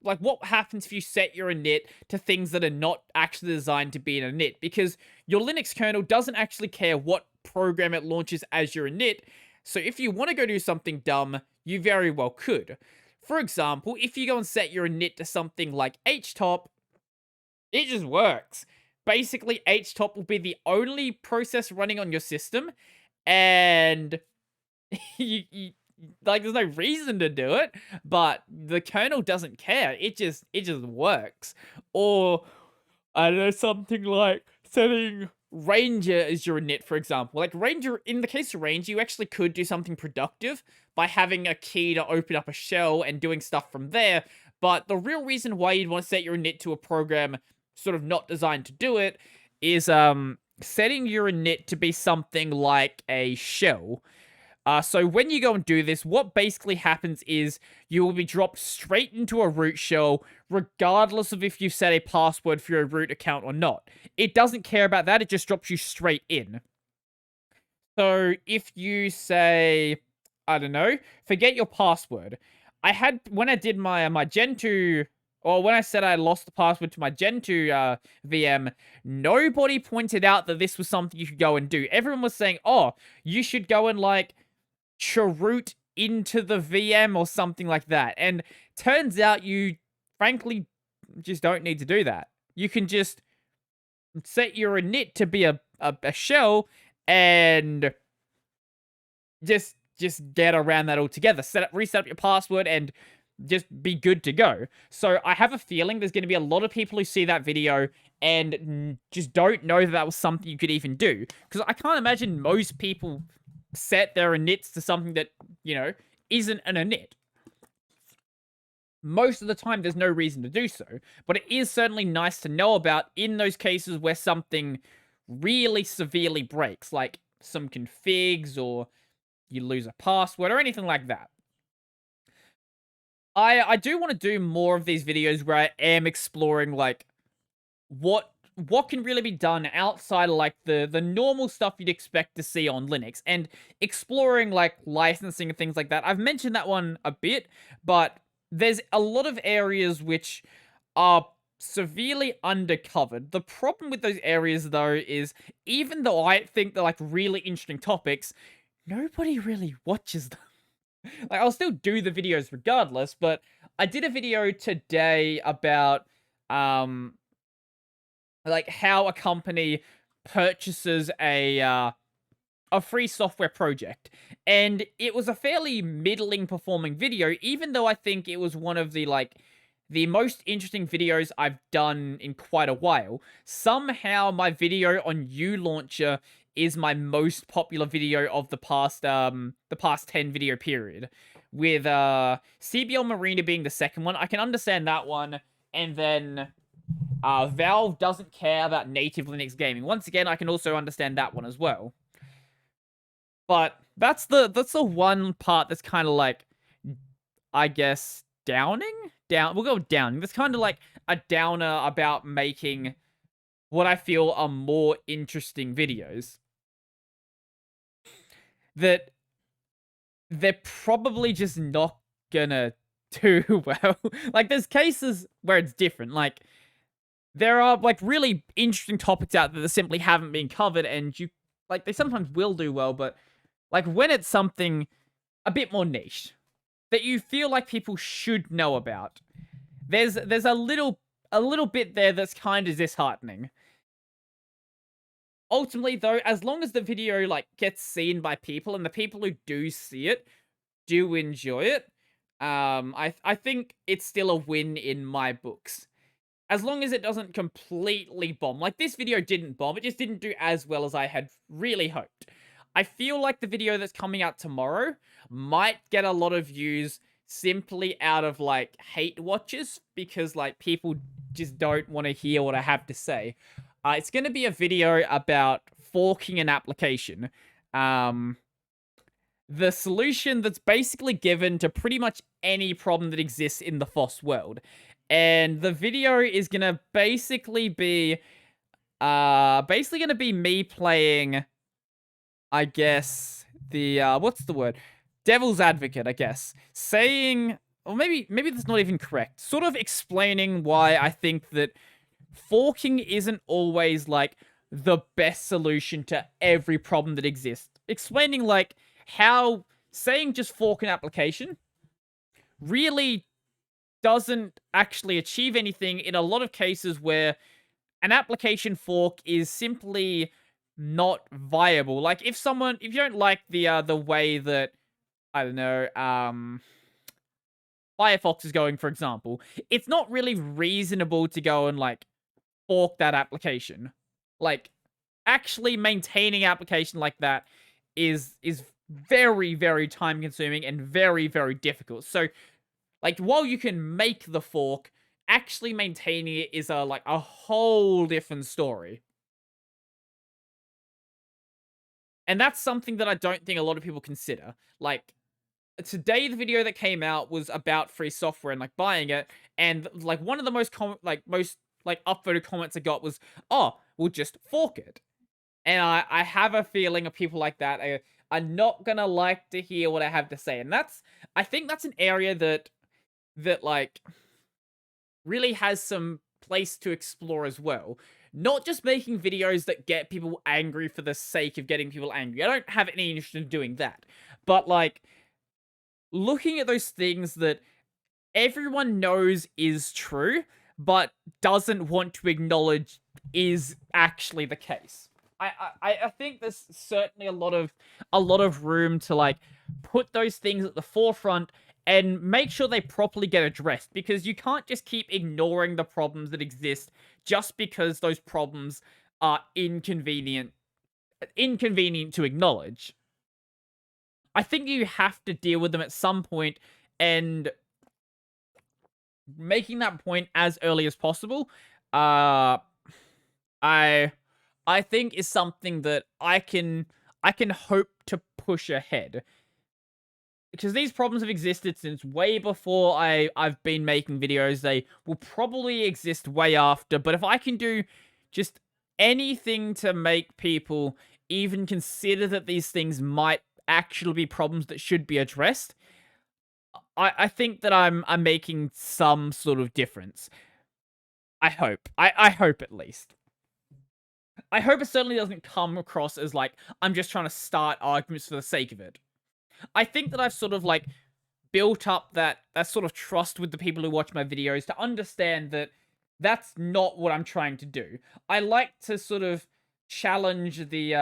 what happens if you set your init to things that are not actually designed to be an init, because your Linux kernel doesn't actually care what program it launches as your init. So if you want to go do something dumb, you very well could. For example, if you go and set your init to something like htop, it just works. Basically, htop will be the only process running on your system, and like, there's no reason to do it, but the kernel doesn't care. It just works. Or, I don't know, something like setting Ranger as your init, for example. Like, Ranger, in the case of Ranger, you actually could do something productive by having a key to open up a shell and doing stuff from there. But the real reason why you'd want to set your init to a program sort of not designed to do it is setting your init to be something like a shell. So when you go and do this, what basically happens is you will be dropped straight into a root shell, regardless of if you set a password for your root account or not. It doesn't care about that, it just drops you straight in. So if you say, I don't know, forget your password. When I did my Gen 2, or when I said I lost the password to my Gen 2 VM, nobody pointed out that this was something you could go and do. Everyone was saying, oh, you should go and, like, chroot into the VM or something like that. And turns out you, frankly, just don't need to do that. You can just set your init to be a shell and just get around that altogether. Reset up your password and just be good to go. So I have a feeling there's going to be a lot of people who see that video and just don't know that was something you could even do. Because I can't imagine most people set their inits to something that, isn't an init. Most of the time, there's no reason to do so. But it is certainly nice to know about in those cases where something really severely breaks, like some configs or you lose a password or anything like that. I do want to do more of these videos where I am exploring, like, what can really be done outside of, like, the normal stuff you'd expect to see on Linux, and exploring, like, licensing and things like that. I've mentioned that one a bit, but there's a lot of areas which are severely undercovered. The problem with those areas, though, is even though I think they're, like, really interesting topics, nobody really watches them. Like, I'll still do the videos regardless, but I did a video today about, like, how a company purchases a free software project. And it was a fairly middling performing video, even though I think it was one of the, like, the most interesting videos I've done in quite a while. Somehow my video on uLauncher is my most popular video of the past 10 video period, with CBL Marina being the second one. I can understand that one, and then Valve doesn't care about native Linux gaming. Once again, I can also understand that one as well. But that's the one part that's kind of like, I guess, downing? We'll go downing. That's kind of like a downer about making what I feel are more interesting videos. That they're probably just not gonna do well. Like, there's cases where it's different. Like, there are, like, really interesting topics out there that simply haven't been covered, and like, they sometimes will do well, but, like, when it's something a bit more niche that you feel like people should know about, there's a little bit there that's kind of disheartening. Ultimately, though, as long as the video, like, gets seen by people, and the people who do see it do enjoy it, I think it's still a win in my books. As long as it doesn't completely bomb. Like, this video didn't bomb, it just didn't do as well as I had really hoped. I feel like the video that's coming out tomorrow might get a lot of views simply out of, like, hate watches, because, like, people just don't want to hear what I have to say. It's going to be a video about forking an application. The solution that's basically given to pretty much any problem that exists in the FOSS world. And the video is going to basically be me playing, I guess, the, what's the word? Devil's advocate, I guess. Saying, or maybe that's not even correct. Sort of explaining why I think that forking isn't always, like, the best solution to every problem that exists. Explaining, like, how saying just fork an application really doesn't actually achieve anything in a lot of cases where an application fork is simply not viable. Like, if you don't like the way that, I don't know, Firefox is going, for example, it's not really reasonable to go and, like, fork that application. Like, actually maintaining application like that is very, very time consuming and very, very difficult. So, like, while you can make the fork, actually maintaining it is a whole different story. And that's something that I don't think a lot of people consider. Like, today the video that came out was about free software and, like, buying it, and, like, one of the most upvoted comments I got was, "Oh, we'll just fork it." And I have a feeling of people like that are not gonna like to hear what I have to say. And I think that's an area that like, really has some place to explore as well. Not just making videos that get people angry for the sake of getting people angry. I don't have any interest in doing that. But, like, looking at those things that everyone knows is true, but doesn't want to acknowledge is actually the case. I think there's certainly a lot of room to, like, put those things at the forefront and make sure they properly get addressed, because you can't just keep ignoring the problems that exist just because those problems are inconvenient to acknowledge. I think you have to deal with them at some point, and making that point as early as possible, I think is something that I can hope to push ahead. Because these problems have existed since way before I've been making videos. They will probably exist way after, but if I can do just anything to make people even consider that these things might actually be problems that should be addressed, I think that I'm making some sort of difference. I hope. I hope, at least. I hope it certainly doesn't come across as, like, I'm just trying to start arguments for the sake of it. I think that I've sort of, like, built up that sort of trust with the people who watch my videos to understand that that's not what I'm trying to do. I like to sort of challenge the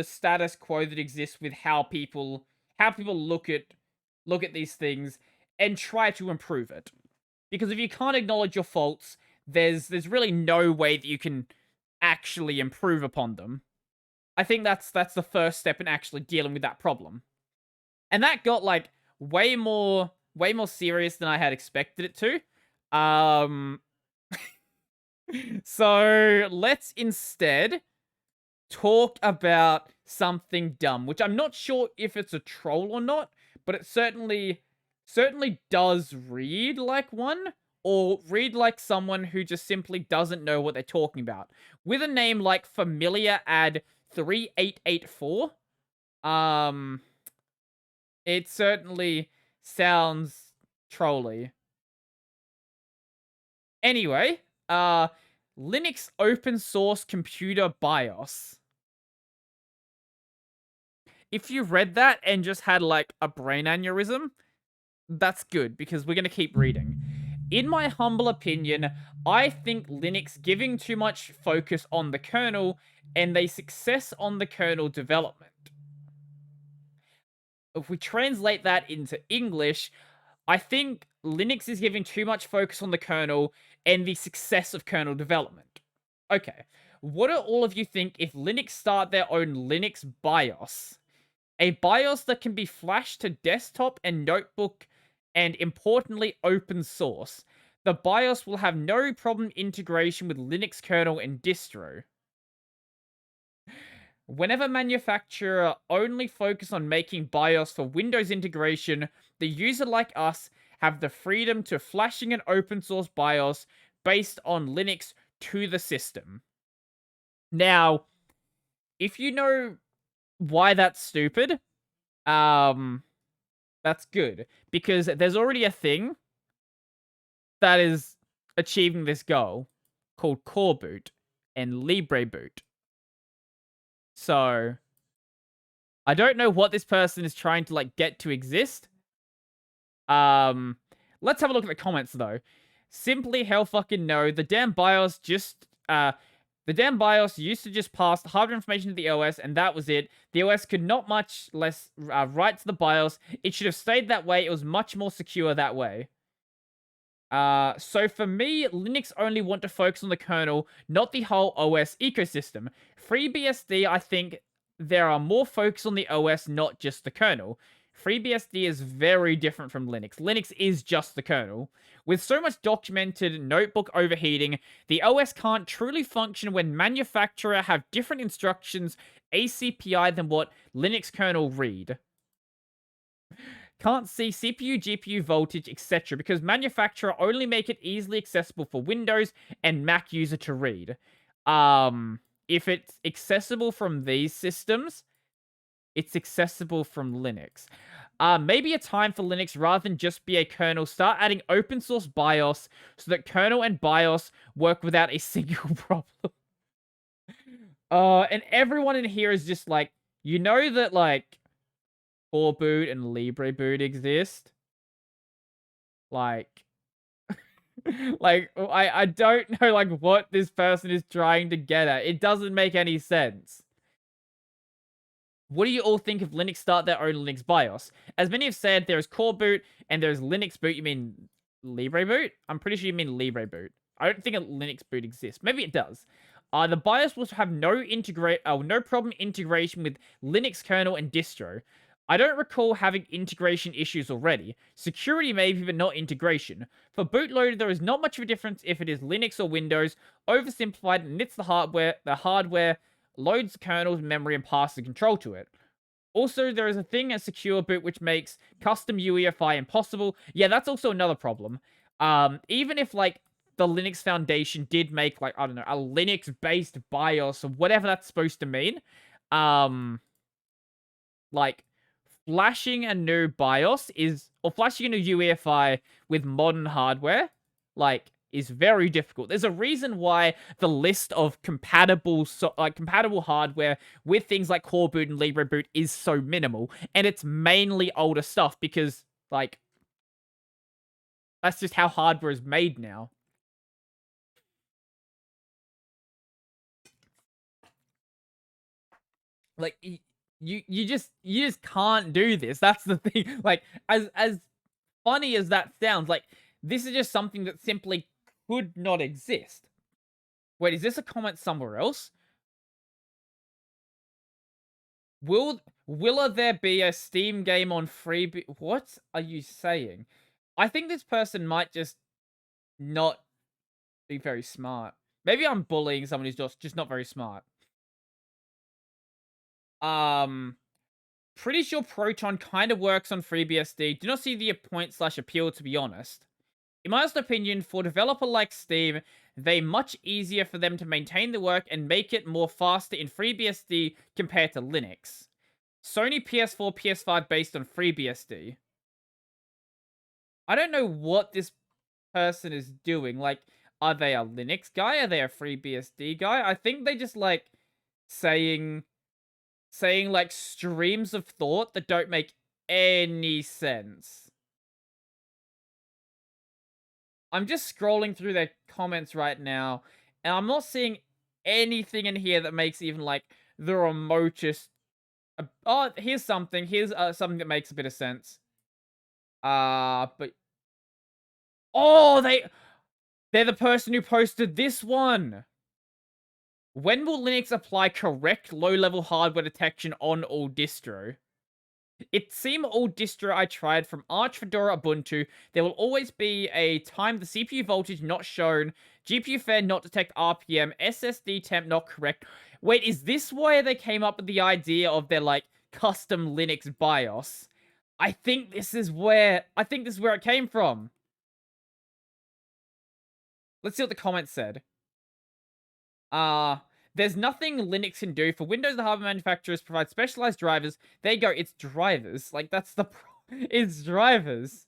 status quo that exists with how people look at these things and try to improve it. Because if you can't acknowledge your faults, there's really no way that you can actually improve upon them. I think that's the first step in actually dealing with that problem. And that got like way more serious than I had expected it to. So let's instead talk about something dumb, which I'm not sure if it's a troll or not, but it certainly does read like one, or read like someone who just simply doesn't know what they're talking about. With a name like Familiar Ad 3884, um, it certainly sounds trolly. Anyway, Linux open source computer BIOS. If you read that and just had like a brain aneurysm, that's good because we're going to keep reading. In my humble opinion, I think Linux giving too much focus on the kernel and the success on the kernel development. If we translate that into English, I think Linux is giving too much focus on the kernel and the success of kernel development. Okay, what do all of you think if Linux start their own Linux BIOS? A BIOS that can be flashed to desktop and notebook, and importantly, open source. The BIOS will have no problem integration with Linux kernel and distro. Whenever manufacturer only focus on making BIOS for Windows integration, the user like us have the freedom to flashing an open source BIOS based on Linux to the system. Now, if you know why that's stupid, that's good, because there's already a thing that is achieving this goal called Core Boot and Libre Boot. So, I don't know what this person is trying to like get to exist. Let's have a look at the comments though. Simply hell fucking no. The damn BIOS used to just pass the hardware information to the OS, and that was it. The OS could not much less write to the BIOS. It should have stayed that way. It was much more secure that way. So for me, Linux only want to focus on the kernel, not the whole OS ecosystem. FreeBSD, I think there are more focus on the OS, not just the kernel. FreeBSD is very different from Linux. Linux is just the kernel. With so much documented notebook overheating, the OS can't truly function when manufacturer have different instructions ACPI than what Linux kernel read. Can't see CPU, GPU voltage, etc. because manufacturer only make it easily accessible for Windows and Mac user to read. If it's accessible from these systems, it's accessible from Linux. Maybe a time for Linux, rather than just be a kernel, start adding open source BIOS so that kernel and BIOS work without a single problem. And everyone in here is just like, you know that like Core Boot and Libre Boot exist? Like, like I don't know like what this person is trying to get at. It doesn't make any sense. What do you all think if Linux start their own Linux BIOS? As many have said, there is Core Boot and there's Linux Boot. You mean Libre Boot? I'm pretty sure you mean Libre Boot. I don't think a Linux boot exists. Maybe it does. The BIOS will have no problem integration with Linux kernel and distro. I don't recall having integration issues already. Security maybe, but not integration. For bootloader, there is not much of a difference if it is Linux or Windows. Oversimplified, and it's the hardware loads kernels, memory, and passes control to it. Also, there is a thing as secure boot which makes custom UEFI impossible. Yeah, that's also another problem. Even if like the Linux Foundation did make like, I don't know, a Linux-based BIOS or whatever that's supposed to mean, like flashing a new BIOS or flashing a new UEFI with modern hardware, like, is very difficult. There's a reason why the list of compatible hardware with things like Core Boot and Libre Boot is so minimal, and it's mainly older stuff because, like, that's just how hardware is made now. Like, you just can't do this. That's the thing. Like, as funny as that sounds, like, this is just something that simply could not exist. Wait, is this a comment somewhere else? Will there be a Steam game on free? What are you saying? I think this person might just not be very smart. Maybe I'm bullying someone who's just not very smart. Um, Pretty sure Proton kind of works on FreeBSD. Do not see the point/appeal, to be honest. In my honest opinion, for a developer like Steam, they much easier for them to maintain the work and make it more faster in FreeBSD compared to Linux. Sony PS4, PS5 based on FreeBSD. I don't know what this person is doing. Like, are they a Linux guy? Are they a FreeBSD guy? I think they just like saying like streams of thought that don't make any sense. I'm just scrolling through their comments right now, and I'm not seeing anything in here that makes even like the remotest. Oh, here's something. Here's something that makes a bit of sense. But oh, they're the person who posted this one. When will Linux apply correct low-level hardware detection on all distro? It seemed all distro I tried from Arch, Fedora, Ubuntu, there will always be a time the CPU voltage not shown, GPU fan not detect RPM, SSD temp not correct. Wait, is this why they came up with the idea of their, like, custom Linux BIOS? I think this is where it came from. Let's see what the comments said. There's nothing Linux can do. For Windows, the hardware manufacturers provide specialized drivers. There you go, it's drivers. Like, that's the it's drivers.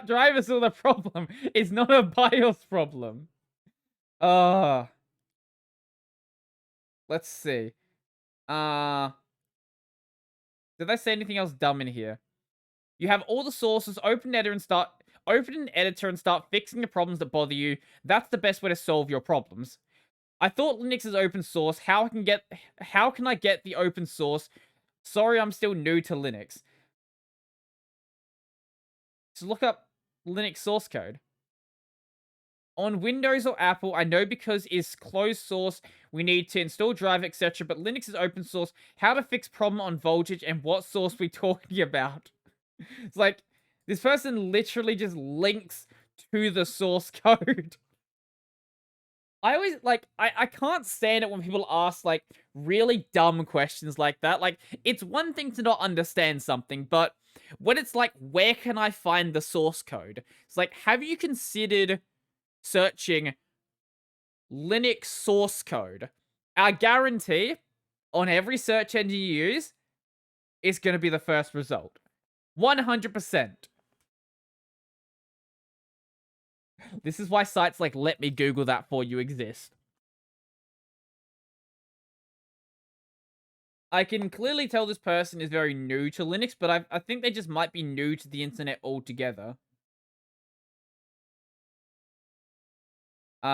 Drivers are the problem. It's not a BIOS problem. Let's see. Did I say anything else dumb in here? You have all the sources, open an editor and start fixing the problems that bother you. That's the best way to solve your problems. I thought Linux is open source. How can I get the open source? Sorry, I'm still new to Linux. So look up Linux source code. On Windows or Apple, I know because it's closed source, we need to install driver, etc. But Linux is open source. How to fix problem on voltage and what source we talking about? It's like, this person literally just links to the source code. I always, like, I can't stand it when people ask, like, really dumb questions like that. Like, it's one thing to not understand something, but when it's like, where can I find the source code? It's like, have you considered searching Linux source code? I guarantee on every search engine you use, it's going to be the first result. 100%. This is why sites like Let Me Google That For You exist. I can clearly tell this person is very new to Linux, but I think they just might be new to the internet altogether. May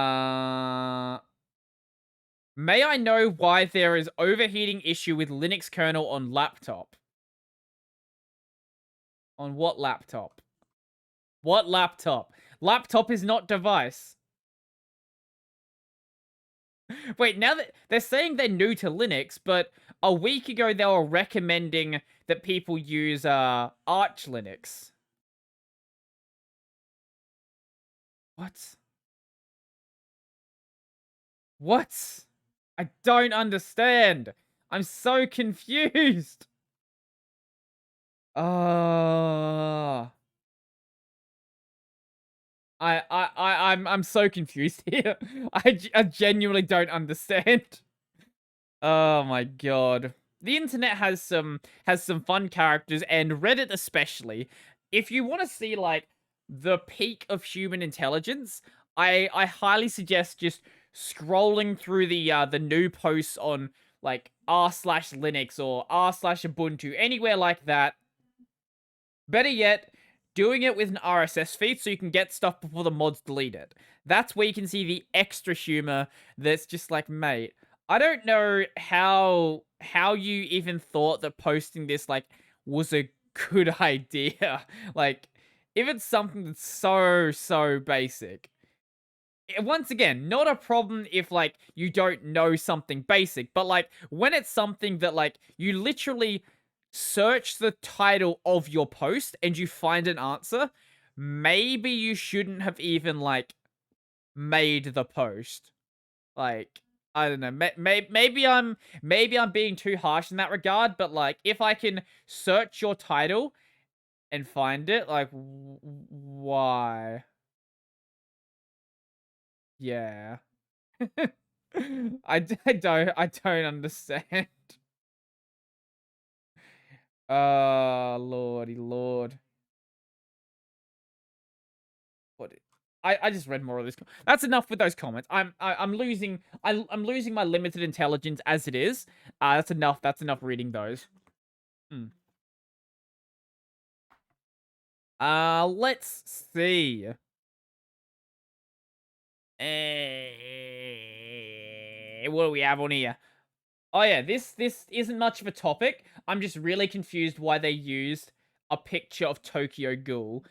I know why there is overheating issue with Linux kernel on laptop? On what laptop? What laptop? Laptop is not device. Wait, now that they're saying they're new to Linux, but a week ago they were recommending that people use Arch Linux. What? What? I don't understand. I'm so confused. I'm so confused here. I genuinely don't understand. Oh my god. The internet has some fun characters, and Reddit especially. If you want to see like the peak of human intelligence, I highly suggest just scrolling through the new posts on like r/Linux or r/Ubuntu, anywhere like that. Better yet, doing it with an RSS feed so you can get stuff before the mods delete it. That's where you can see the extra humor that's just like, mate, I don't know how you even thought that posting this like was a good idea. Like, if it's something that's so basic. once again, not a problem if like you don't know something basic, but like when it's something that like you literally search the title of your post and you find an answer, maybe you shouldn't have even like made the post. Like, I don't know. Maybe I'm being too harsh in that regard, but like if I can search your title and find it, like why? Yeah. I don't understand. Oh, lordy lord. What? I just read more of this. That's enough with those comments. I'm losing my limited intelligence as it is. That's enough. That's enough reading those. Hmm. Let's see. What do we have on here? Oh yeah, this isn't much of a topic. I'm just really confused why they used a picture of Tokyo Ghoul.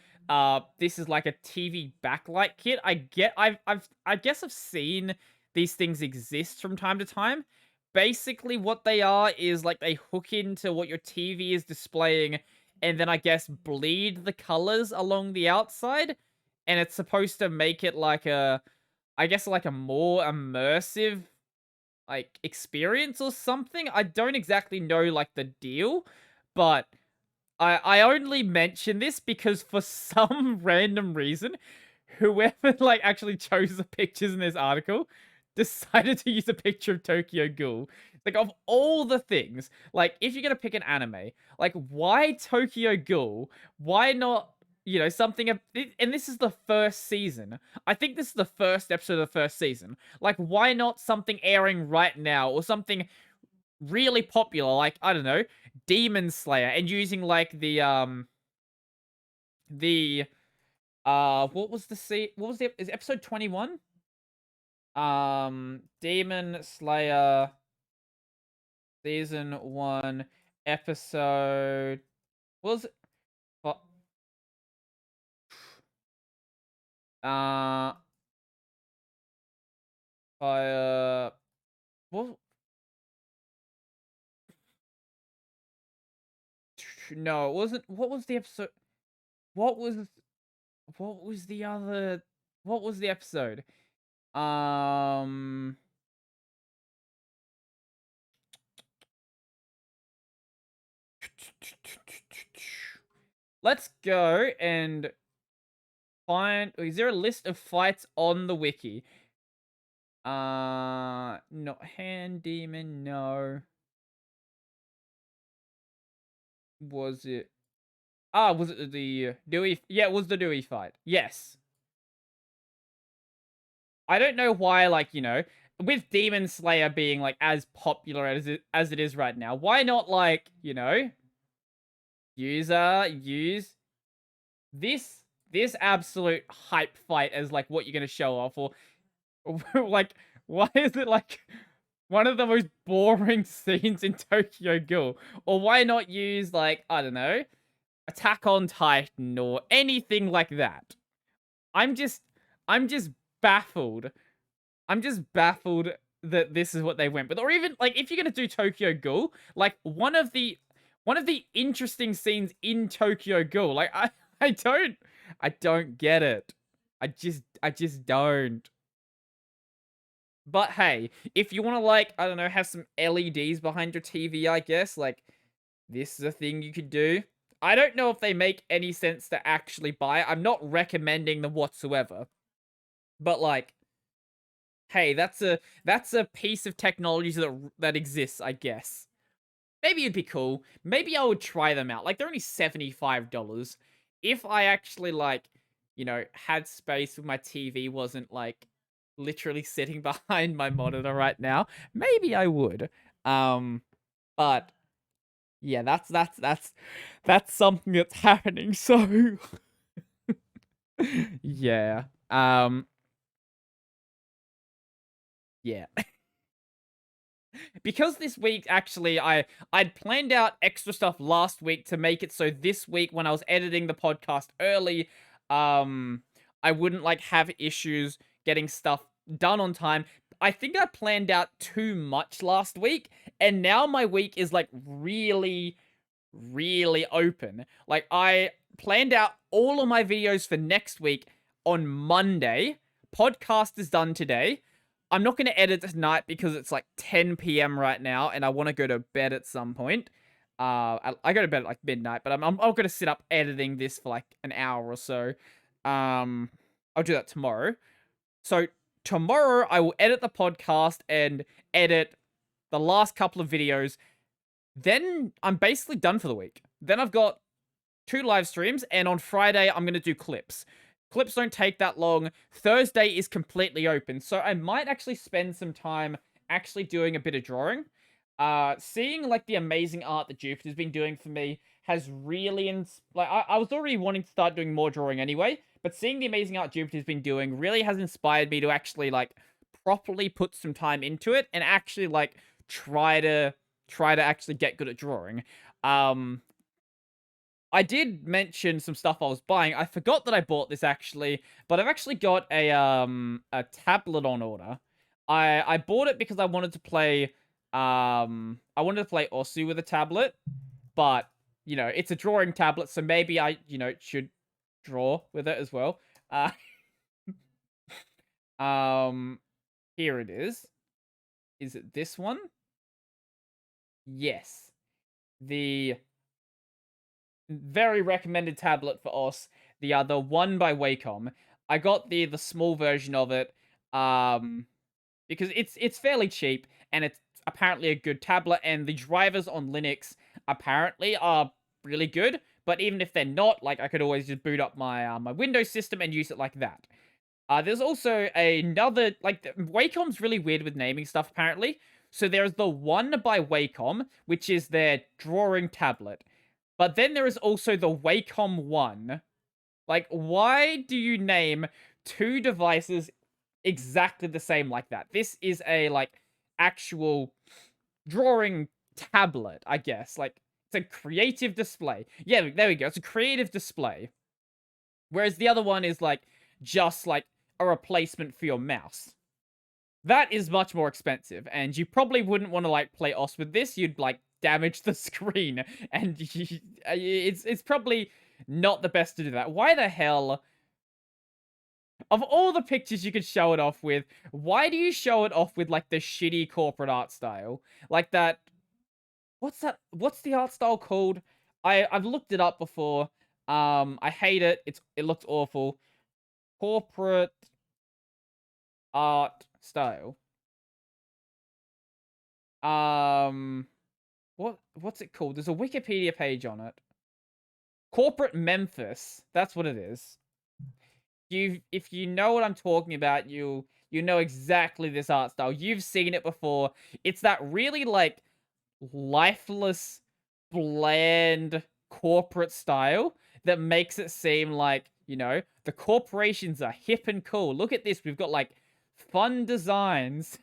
This is like a TV backlight kit. I guess I've seen these things exist from time to time. Basically, what they are is like they hook into what your TV is displaying, and then I guess bleed the colors along the outside, and it's supposed to make it like I guess like a more immersive like experience or something. I don't exactly know like the deal, but I only mention this because for some random reason, whoever like actually chose the pictures in this article decided to use a picture of Tokyo Ghoul. Like of all the things, like if you're gonna pick an anime, like why Tokyo Ghoul? Why not, something and this is the first season. I think this is the first episode of the first season. Like why not something airing right now or something really popular, like I don't know, Demon Slayer, and using like the what was the is it episode 21? Demon Slayer season 1 episode, what was it? Fu- Uh what no, it wasn't. What was the episode? What was what was the other what was the episode? Um Let's go and find, is there a list of fights on the wiki? Not Hand Demon, no. Was it? Was it the Dewey? Yeah, it was the Dewey fight. Yes. I don't know why, like, with Demon Slayer being like as popular as it is right now, why not like, use this this absolute hype fight as like what you're gonna show off, or like why is it like one of the most boring scenes in Tokyo Ghoul? Or why not use like, I don't know, Attack on Titan or anything like that? I'm just I'm just baffled. I'm just baffled that this is what they went with. Or even like if you're gonna do Tokyo Ghoul, like one of the interesting scenes in Tokyo Ghoul, like I don't get it. I just don't. But hey, if you want to like, I don't know, have some LEDs behind your TV, I guess, like this is a thing you could do. I don't know if they make any sense to actually buy. I'm not recommending them whatsoever. But like, hey, that's a piece of technology that exists, I guess. Maybe it'd be cool. Maybe I would try them out. Like they're only $75. If I actually like, had space with my TV, wasn't like literally sitting behind my monitor right now, maybe I would. But yeah, that's something that's happening. So yeah. Yeah. Because this week actually I'd planned out extra stuff last week to make it so this week when I was editing the podcast early, I wouldn't like have issues getting stuff done on time. I think I planned out too much last week, and now my week is like really, really open. Like, I planned out all of my videos for next week on Monday. Podcast is done today. I'm not going to edit tonight because it's like 10 p.m. right now, and I want to go to bed at some point. I go to bed at like midnight, but I'm going to sit up editing this for like an hour or so. I'll do that tomorrow. So tomorrow I will edit the podcast and edit the last couple of videos. Then I'm basically done for the week. Then I've got 2 live streams, and on Friday I'm going to do clips. Clips don't take that long. Thursday is completely open, so I might actually spend some time actually doing a bit of drawing. Seeing like the amazing art that Jupiter's been doing for me has really I was already wanting to start doing more drawing anyway, but seeing the amazing art Jupiter's been doing really has inspired me to actually like properly put some time into it and actually like try to actually get good at drawing. I did mention some stuff I was buying. I forgot that I bought this actually, but I've actually got a tablet on order. I bought it because I wanted to play Osu with a tablet, but you know, it's a drawing tablet, so maybe I, you know, should draw with it as well. Here it is. Is it this one? Yes. The very recommended tablet for us. The other one by Wacom. I got the small version of it because it's fairly cheap and it's apparently a good tablet, and the drivers on Linux apparently are really good. But even if they're not, like, I could always just boot up my my Windows system and use it like that. There's also another, like, Wacom's really weird with naming stuff apparently. So there's the one by Wacom, which is their drawing tablet. But then there is also the Wacom One. Like, why do you name 2 devices exactly the same like that? This is a, like, actual drawing tablet, I guess. Like, it's a creative display. Yeah, there we go. It's a creative display. Whereas the other one is, like, just, like, a replacement for your mouse. That is much more expensive, and you probably wouldn't want to, like, play OS with this. You'd, like, damage the screen, and it's probably not the best to do that. Why the hell, of all the pictures you could show it off with, why do you show it off with like the shitty corporate art style? Like that, what's the art style called? I've looked it up before. I hate it. It looks awful. Corporate art style. What's it called? There's a Wikipedia page on it. Corporate Memphis. That's what it is. If you know what I'm talking about, you know exactly this art style. You've seen it before. It's that really like lifeless, bland corporate style that makes it seem like, you know, the corporations are hip and cool. Look at this. We've got like fun designs.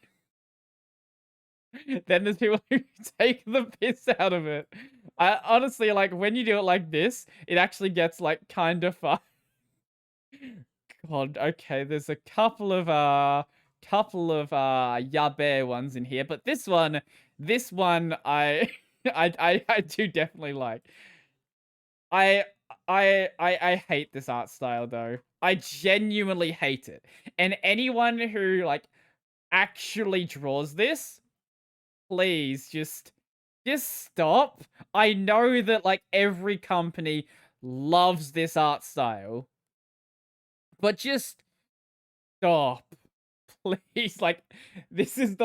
Then there's people who take the piss out of it. I honestly, like, when you do it like this, it actually gets like kind of fun. God, okay, there's a couple of yabe ones in here, but this one I I do definitely like. I hate this art style though. I genuinely hate it. And anyone who like actually draws this, please just stop. I know that like every company loves this art style, but just stop. Please, like, this is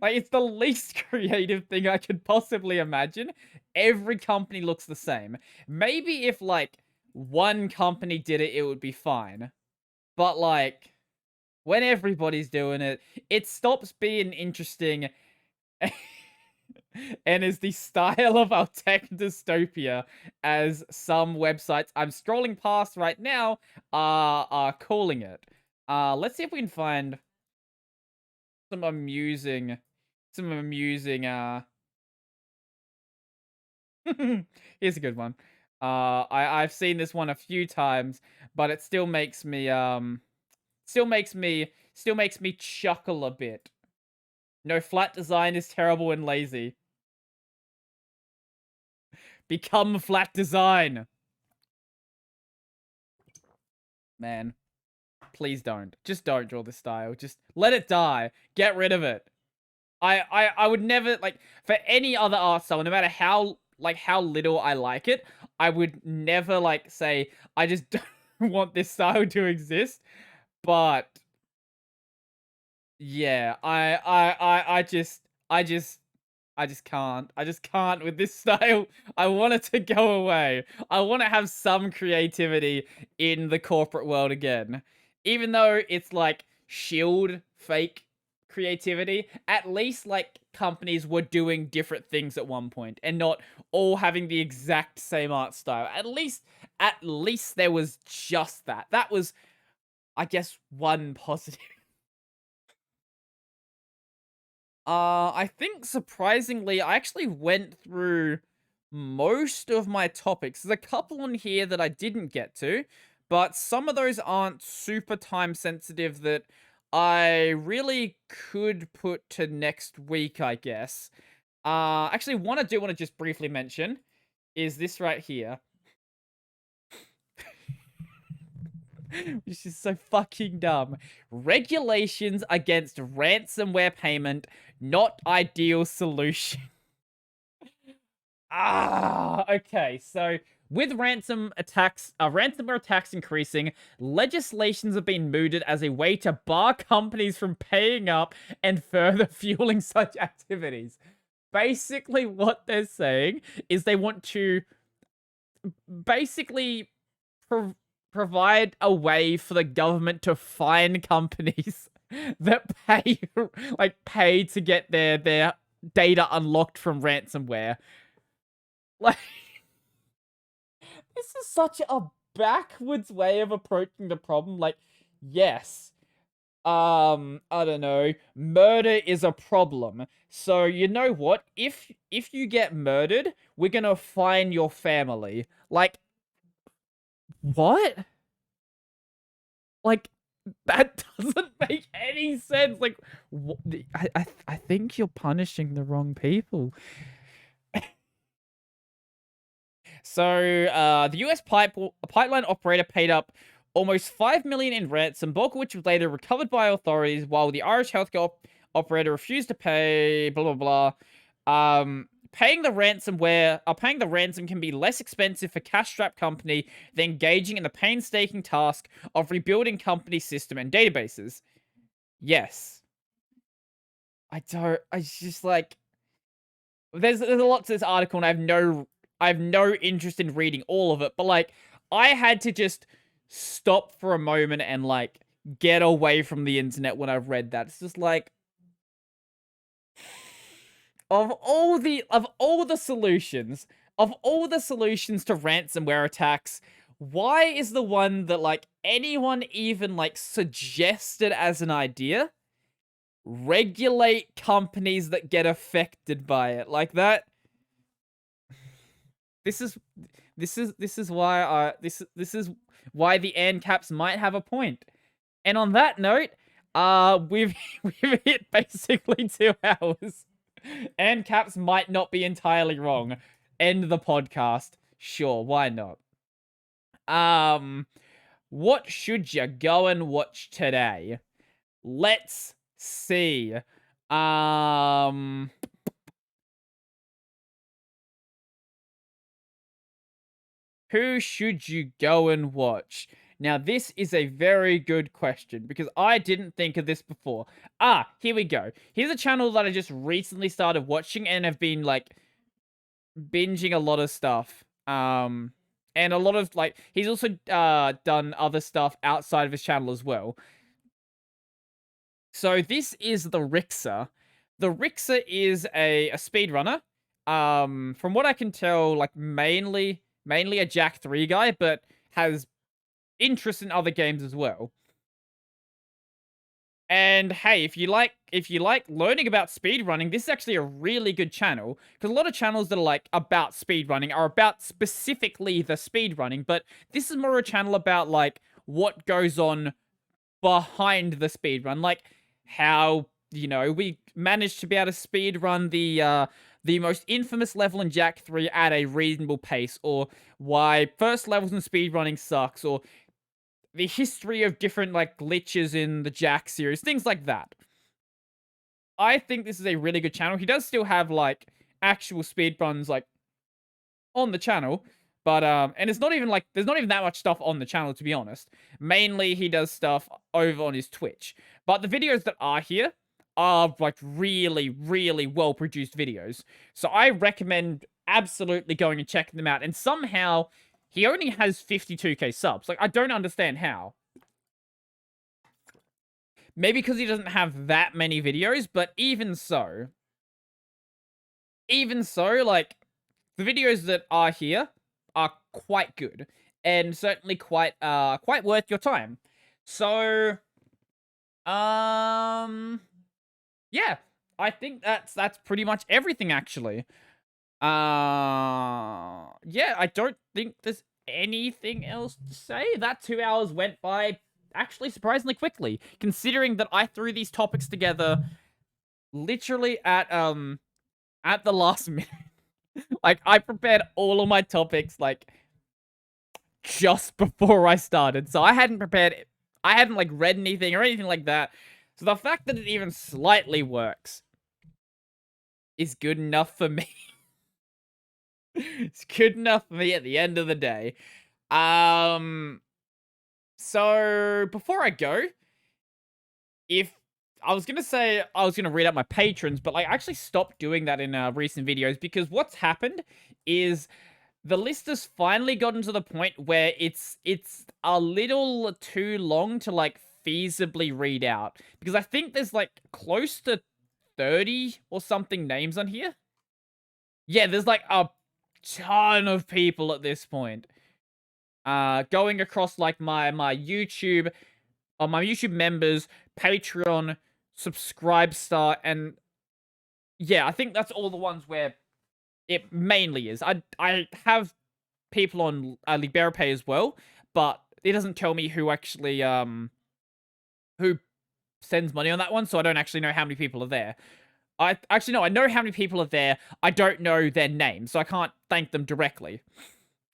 it's the least creative thing I could possibly imagine. Every company looks the same. Maybe if, like, one company did it, it would be fine. But, like, when everybody's doing it, it stops being interesting and is the style of our tech dystopia, as some websites I'm scrolling past right now are calling it. Let's see if we can find some amusing here's a good one. I've seen this one a few times, but it still makes me still makes me chuckle a bit. No, flat design is terrible and lazy. Become flat design. Man, please don't. Just don't draw this style. Just let it die. Get rid of it. I would never, like, for any other art style, no matter how little I like it, I would never, like, say, I just don't want this style to exist. But yeah, I just can't. I just can't with this style. I want it to go away. I want to have some creativity in the corporate world again. Even though it's like shield fake creativity, at least like companies were doing different things at one point and not all having the exact same art style. At least there was just that. That was, I guess, one positive. I think surprisingly, I actually went through most of my topics. There's a couple on here that I didn't get to, but some of those aren't super time sensitive that I really could put to next week, I guess. Actually, one I do want to just briefly mention is this right here. Which is so fucking dumb. Regulations against ransomware payment, not ideal solution. Okay, so with ransomware attacks increasing, legislations have been mooted as a way to bar companies from paying up and further fueling such activities. Basically, what they're saying is they want to basically provide a way for the government to fine companies that pay to get their data unlocked from ransomware. Like, this is such a backwards way of approaching the problem. Like, yes, I don't know, murder is a problem. So you know what? If you get murdered, we're gonna fine your family. Like, what? Like, that doesn't make any sense. Like, I think you're punishing the wrong people. So, the US pipeline operator paid up almost $5 million in ransom, bulk of which was later recovered by authorities, while the Irish healthcare operator refused to pay. Blah blah blah. Paying the ransom can be less expensive for cash-strapped company than engaging in the painstaking task of rebuilding company system and databases. Yes. It's just like, there's a lot to this article, and I have no interest in reading all of it, but like, I had to just stop for a moment and like get away from the internet when I read that. It's just like, of all the solutions to ransomware attacks, why is the one that like anyone even like suggested as an idea? Regulate companies that get affected by it. Like that. This is why the ANCAPs might have a point. And on that note, we've hit basically 2 hours. ANCAPs might not be entirely wrong. End the podcast. Sure, why not? What should you go and watch today? Let's see. Who should you go and watch? Now, this is a very good question, because I didn't think of this before. Here we go. Here's a channel that I just recently started watching and have been, like, binging a lot of stuff. And a lot of, like, he's also done other stuff outside of his channel as well. So this is the Rixer. The Rixer is a speedrunner. From what I can tell, like, mainly a Jack 3 guy, but has interest in other games as well. And hey, if you like learning about speedrunning, this is actually a really good channel, because a lot of channels that are like about speedrunning are about specifically the speedrunning, but this is more a channel about like what goes on behind the speed run, like how, you know, we managed to be able to speed run the most infamous level in Jak 3 at a reasonable pace, or why first levels in speedrunning sucks, or the history of different, like, glitches in the Jak series, things like that. I think this is a really good channel. He does still have, like, actual speedruns, like, on the channel, but, and it's not even, like, there's not even that much stuff on the channel, to be honest. Mainly, he does stuff over on his Twitch. But the videos that are here are, like, really, really well-produced videos. So I recommend absolutely going and checking them out. And somehow, he only has 52k subs. Like, I don't understand how. Maybe because he doesn't have that many videos, but even so, like, the videos that are here are quite good, and certainly quite worth your time. So, yeah, I think that's pretty much everything, actually. Yeah, I don't think there's anything else to say. That 2 hours went by actually surprisingly quickly, considering that I threw these topics together literally at the last minute. Like, I prepared all of my topics, like, just before I started. So I hadn't like, read anything or anything like that. So the fact that it even slightly works is good enough for me. It's good enough for me at the end of the day. So before I go, if I was gonna say I was gonna read out my patrons, but like, I actually stopped doing that in recent videos, because what's happened is the list has finally gotten to the point where it's a little too long to, like, feasibly read out, because I think there's, like, close to 30 or something names on here. Yeah, there's, like, a ton of people at this point. Going across, like, my YouTube, my YouTube members, Patreon, Subscribestar, and yeah, I think that's all the ones where it mainly is. I have people on LiberaPay as well, but it doesn't tell me who actually who sends money on that one, so I don't actually know how many people are there. I actually know how many people are there. I don't know their names, so I can't thank them directly.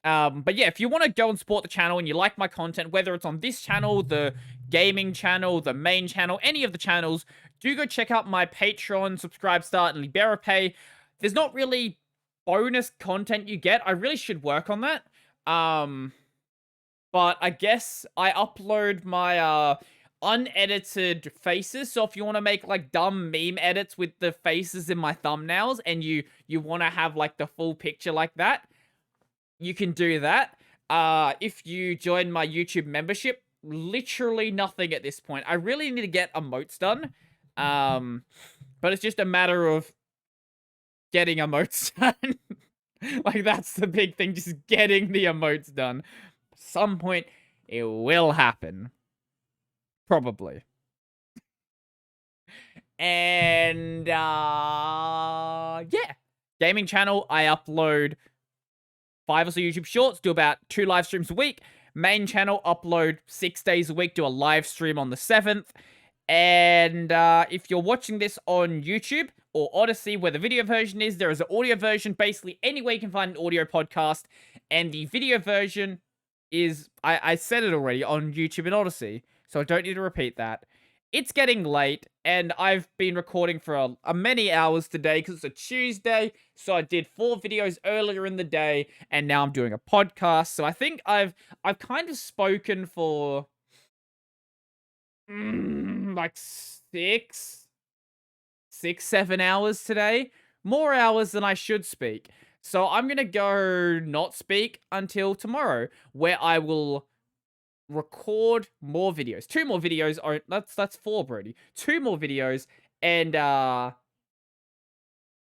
But yeah, if you want to go and support the channel and you like my content, whether it's on this channel, the gaming channel, the main channel, any of the channels, do go check out my Patreon, Subscribestar, and LiberaPay. There's not really bonus content you get. I really should work on that. But I guess I upload my unedited faces. So if you want to make, like, dumb meme edits with the faces in my thumbnails, and you want to have, like, the full picture like that, you can do that. If you join my YouTube membership, literally nothing at this point. I really need to get emotes done. But it's just a matter of getting emotes done. Like, that's the big thing, just getting the emotes done. Some point, it will happen. Probably. And, yeah. Gaming channel, I upload 5 or so YouTube shorts, do about 2 live streams a week. Main channel, upload 6 days a week, do a live stream on the 7th. And if you're watching this on YouTube or Odyssey, where the video version is, there is an audio version. Basically, anywhere you can find an audio podcast. And the video version is, I said it already, on YouTube and Odyssey, so I don't need to repeat that. It's getting late, and I've been recording for a many hours today because it's a Tuesday, so I did 4 videos earlier in the day, and now I'm doing a podcast. So I think I've kind of spoken for like 7 hours today. More hours than I should speak. So I'm gonna go not speak until tomorrow, where I will record more videos. 2 more videos. Or that's 4, Brodie. 2 more videos, and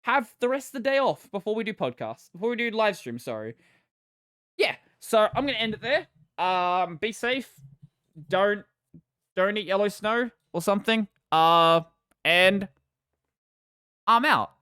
have the rest of the day off before we do podcasts. Before we do live stream, sorry. Yeah. So I'm gonna end it there. Be safe. Don't eat yellow snow or something. And I'm out.